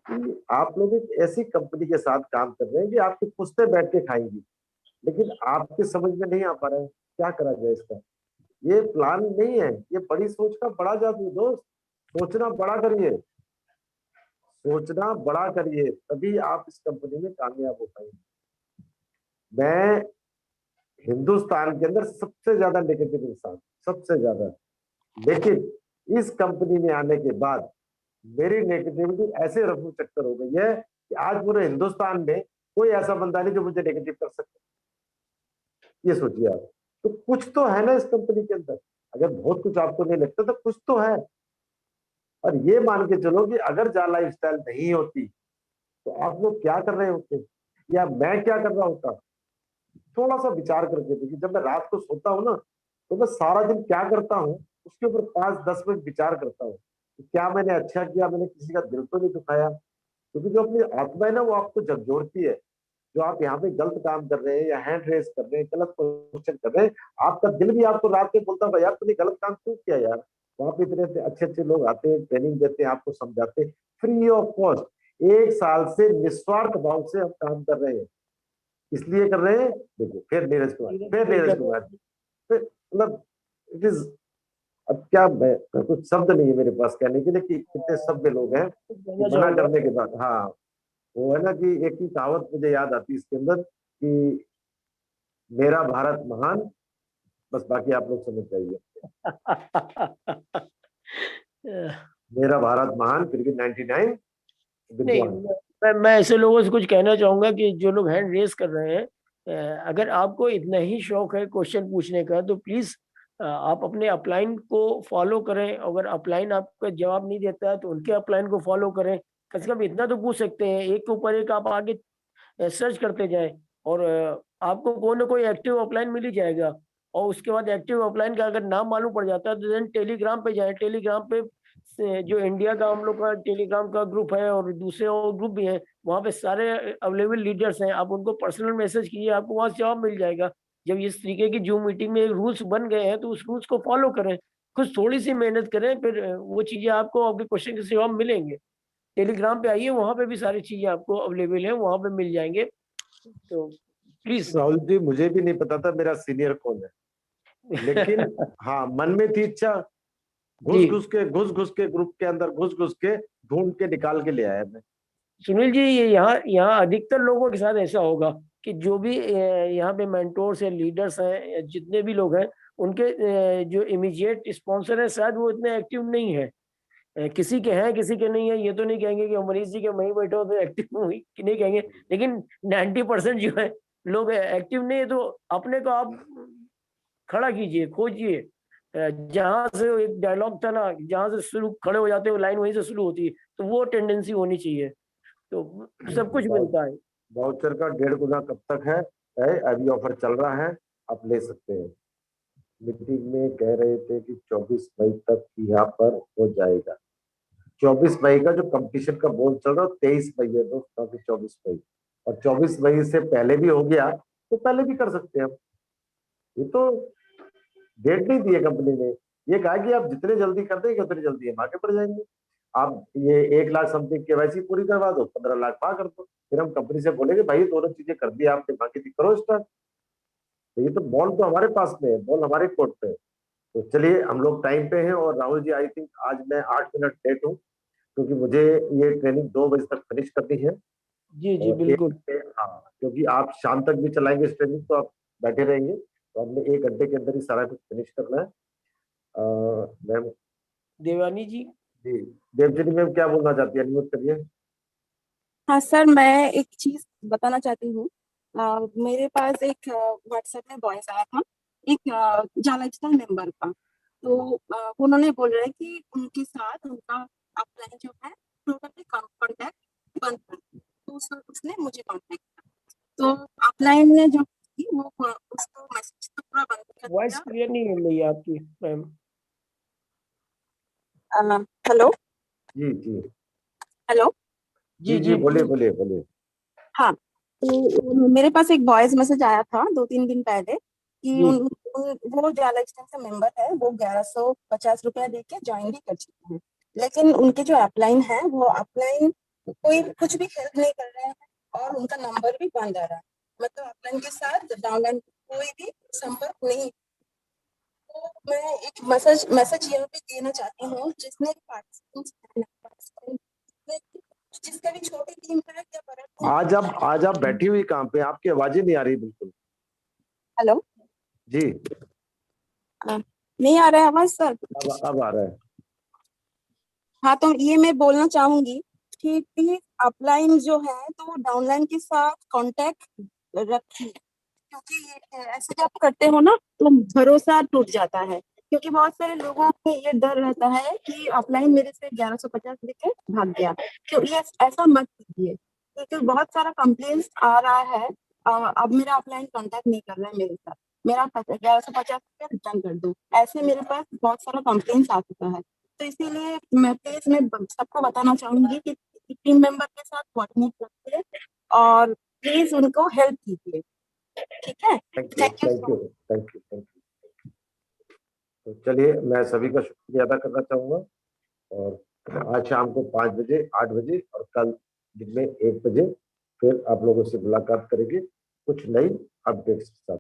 कि आप लोग एक ऐसी कंपनी के साथ काम कर रहे हैं कि आपकी पुश्तें बैठ के खाएंगी, लेकिन आपके समझ में नहीं आ पा रहा है क्या करा जाए इसका। ये प्लान नहीं है, ये बड़ी सोच का बड़ा जादू है दोस्त। सोचना बड़ा करिए, सोचना बड़ा करिए, तभी आप इस कंपनी में कामयाब हो पाएंगे। मैं हिंदुस्तान के अंदर सबसे ज्यादा नेगेटिव इंसान, सबसे ज्यादा, लेकिन इस कंपनी में आने के बाद मेरी नेगेटिविटी ऐसे रफू चक्कर हो गई है कि आज पूरे हिंदुस्तान में कोई ऐसा बंदा नहीं जो मुझे नेगेटिव कर सके। ये सोचिए आप, तो कुछ तो है ना इस कंपनी के अंदर। अगर बहुत कुछ आपको नहीं लगता तो कुछ तो है। और ये मान के चलो कि अगर जा लाइफस्टाइल नहीं होती तो आप लोग क्या कर रहे होते या मैं क्या कर रहा होता? थोड़ा सा विचार करके देखिए। जब मैं रात को सोता हूँ ना तो मैं सारा दिन क्या करता हूँ उसके ऊपर 5-10 मिनट विचार करता हूँ कि क्या मैंने अच्छा किया, मैंने किसी का दिल तो नहीं दुखाया। क्योंकि जो अपनी आत्मा है ना वो आपको झकझोरती है जो आप यहाँ पे गलत काम कर रहे हैं या हैंड रेस कर रहे हैं, गलत क्वेश्चन कर रहे हैं, आपका दिल भी आपको रात में बोलता है यार तूने गलत काम क्यों किया यार। वहां पे इतने अच्छे अच्छे लोग आते हैं, ट्रेनिंग देते हैं, आपको समझाते हैं फ्री ऑफ कॉस्ट। 1 साल से निस्वार्थ भाव से हम काम कर रहे हैं, इसलिए कर रहे हैं। देखो फिर नीरज कुमार जी, फिर मतलब इट इज, अब क्या मैं कुछ शब्द नहीं है मेरे पास कहने के लिए कि कितने सभ्य लोग हैं कि मना करने के बाद। हाँ, वो है ना कि एक ही कहावत मुझे याद आती है इसके अंदर कि मेरा भारत महान, बस बाकी आप लोग समझ जाइए। मेरा भारत महान फिर भी 99 नहीं, मैं ऐसे लोगों से कुछ कहना चाहूंगा कि जो लोग हैंड रेस कर रहे हैं, अगर आपको इतना ही शौक है क्वेश्चन पूछने का तो प्लीज आप अपने अपलाइन को फॉलो करें। अगर अपलाइन आपका जवाब नहीं देता है तो उनके अपलाइन को फॉलो करें। कम से कम इतना तो पूछ सकते हैं, एक के ऊपर एक आप आगे सर्च करते जाएं और आपको कोई ना कोई एक्टिव अपलाइन मिल ही जाएगा। और उसके बाद एक्टिव अपलाइन का अगर नाम मालूम पड़ जाता है तो देन टेलीग्राम पे जाए। टेलीग्राम पे जो इंडिया का हम लोग का टेलीग्राम का ग्रुप है और दूसरे और ग्रुप भी हैं, वहाँ पे सारे अवेलेबल लीडर्स हैं। आप उनको पर्सनल मैसेज कीजिए, आपको वहाँ से जवाब मिल जाएगा। जब इस तरीके की जूम मीटिंग में एक रूल्स बन गए हैं तो उस रूल्स को फॉलो करें, कुछ थोड़ी सी मेहनत करें, फिर वो चीजें आपको आपके क्वेश्चन के जवाब मिलेंगे। टेलीग्राम पे आइए, वहाँ पे भी सारी चीजें आपको अवेलेबल है, वहाँ पे मिल जाएंगे। तो प्लीज। राहुल जी, मुझे भी नहीं पता था मेरा सीनियर कौन है, लेकिन हाँ मन में थी इच्छा, घुस घुस के ग्रुप के अंदर घुस के ढूंढ के निकाल के ले आया मैं। सुनील जी, ये यहाँ अधिकतर लोगों के साथ ऐसा होगा कि जो भी यहाँ पे मेंटोर्स या लीडर्स हैं, जितने भी लोग हैं, उनके जो इमीडिएट स्पॉन्सर है शायद वो इतने एक्टिव नहीं है। किसी के हैं, किसी के नहीं है। ये तो नहीं कहेंगे कि मनीष जी के वहीं बैठे हो तो एक्टिव हुई कि नहीं कहेंगे, लेकिन 90% जो है लोग एक्टिव नहीं है। तो अपने को आप खड़ा कीजिए, खोजिए। जहां से एक डायलॉग था ना, जहां से शुरू खड़े हो जाते हो लाइन वहीं से शुरू होती है, तो वो टेंडेंसी होनी चाहिए। तो सब कुछ मिलता है। वाउचर का 1.5 गुना कब तक है, अभी ऑफर चल रहा है, आप ले सकते हैं। मीटिंग में कह रहे थे कि 24 मई तक यहाँ पर हो जाएगा। 24 मई का जो कंपटीशन का बोर्ड चल रहा है 23 मई है दोस्तों, 24 मई, और 24 मई से पहले भी हो गया तो पहले भी कर सकते हैं हम। ये तो डेट नहीं दी है कंपनी ने, ये कहा कि आप जितने जल्दी कर देंगे उतनी जल्दी हम आगे बढ़ जाएंगे। आप ये 1 लाख समथिंग केवाईसी पूरी करवा दो, 15 लाख पा कर दो, फिर हम कंपनी से बोलेंगे भाई दोनों चीजें कर दी आपने, बाकी थी करो स्टार्ट। तो ये तो बॉल तो हमारे पास में है, बॉल हमारे कोर्ट पे है। तो चलिए हम लोग टाइम पे हैं। और राहुल जी, आई थिंक आज मैं 8 मिनट लेट हूँ क्योंकि मुझे ये ट्रेनिंग 2 बजे तक फिनिश करनी है। जी जी बिल्कुल। हाँ, क्योंकि आप शाम तक भी चलाएंगे इस ट्रेनिंग तो आप बैठे रहेंगे, तो हमने 1 घंटे के अंदर ही सारा कुछ फिनिश करना है। मैम देवानी जी। जी, देवचरी मैम क्या बोलना चाहती है, अनुमति करिए। हाँ सर, मैं एक चीज बताना चाहती हूँ। मेरे पास एक व्हाट्सएप में वॉइस आया था एक जा लाइफस्टाइल मेंबर का। तो उन्होंने बोल रहे हैं कि उनके साथ उनका अपलाइन जो है टोटली कॉन्टैक्ट बंद है। तो उसने मुझे कॉन्टैक्ट किया, तो अपलाइन ने जो की वो उसको मैसेज तो पूरा बंद कर दिया। वॉइस क्लियर नहीं मिल रही है आपकी मैम। हेलो जी जी हेलो जी जी बोलिए बोलिए बोलिए। हाँ, तो मेरे पास एक वॉइस मैसेज आया था 2-3 दिन पहले कि वो जा लाइफस्टाइल का मेंबर है, वो 1150 रुपया देके ज्वाइन भी कर चुके हैं, लेकिन उनके जो अपलाइन है वो अपलाइन कोई कुछ भी हेल्प नहीं कर रहे हैं और उनका नंबर भी बंद आ रहा है। मतलब अपलाइन के साथ डाउनलाइन कोई भी संपर्क नहीं। तो मैं एक मैसेज यहाँ पे देना चाहती हूँ, जिसने जिसका भी छोटी टीम का है या बड़ा। आज आप बैठी हुई कहाँ पे, आपकी आवाजें नहीं आ रही बिल्कुल। हेलो जी, नहीं आ रहा है आवाज सर? अब आ रहा है। हाँ, तो ये मैं बोलना चाहूंगी कि प्लीज अपलाइन जो है तो वो डाउनलाइन के साथ कांटेक्ट रखिए, क्योंकि ये ऐसे जब करते हो ना तो भरोसा टूट जाता है। क्योंकि बहुत सारे लोगों में ये डर रहता है कि अपलाइन मेरे से 1150 लेके भाग गया। क्यों ये ऐसा मत कीजिए, क्योंकि बहुत सारा कंप्लेंट्स आ रहा है। अब मेरा अपलाइन कांटेक्ट नहीं कर रहा है मेरे साथ, मेरा 1150 रुपया रिटर्न कर दो, ऐसे मेरे पास बहुत सारा कंप्लेंट्स आ चुका है। तो इसीलिए मैं सबको बताना चाहूंगी कि टीम मेंबर के साथ कोऑर्डिनेट रखिए और प्लीज उनको हेल्प कीजिए, ठीक है। Thank you, thank you thank you, thank you, thank you. तो चलिए, मैं सभी का शुक्रिया अदा करना चाहूंगा, और आज शाम को 5 बजे, 8 बजे और कल दिन में 1 बजे फिर आप लोगों से मुलाकात करेंगे कुछ नई अपडेट्स के साथ।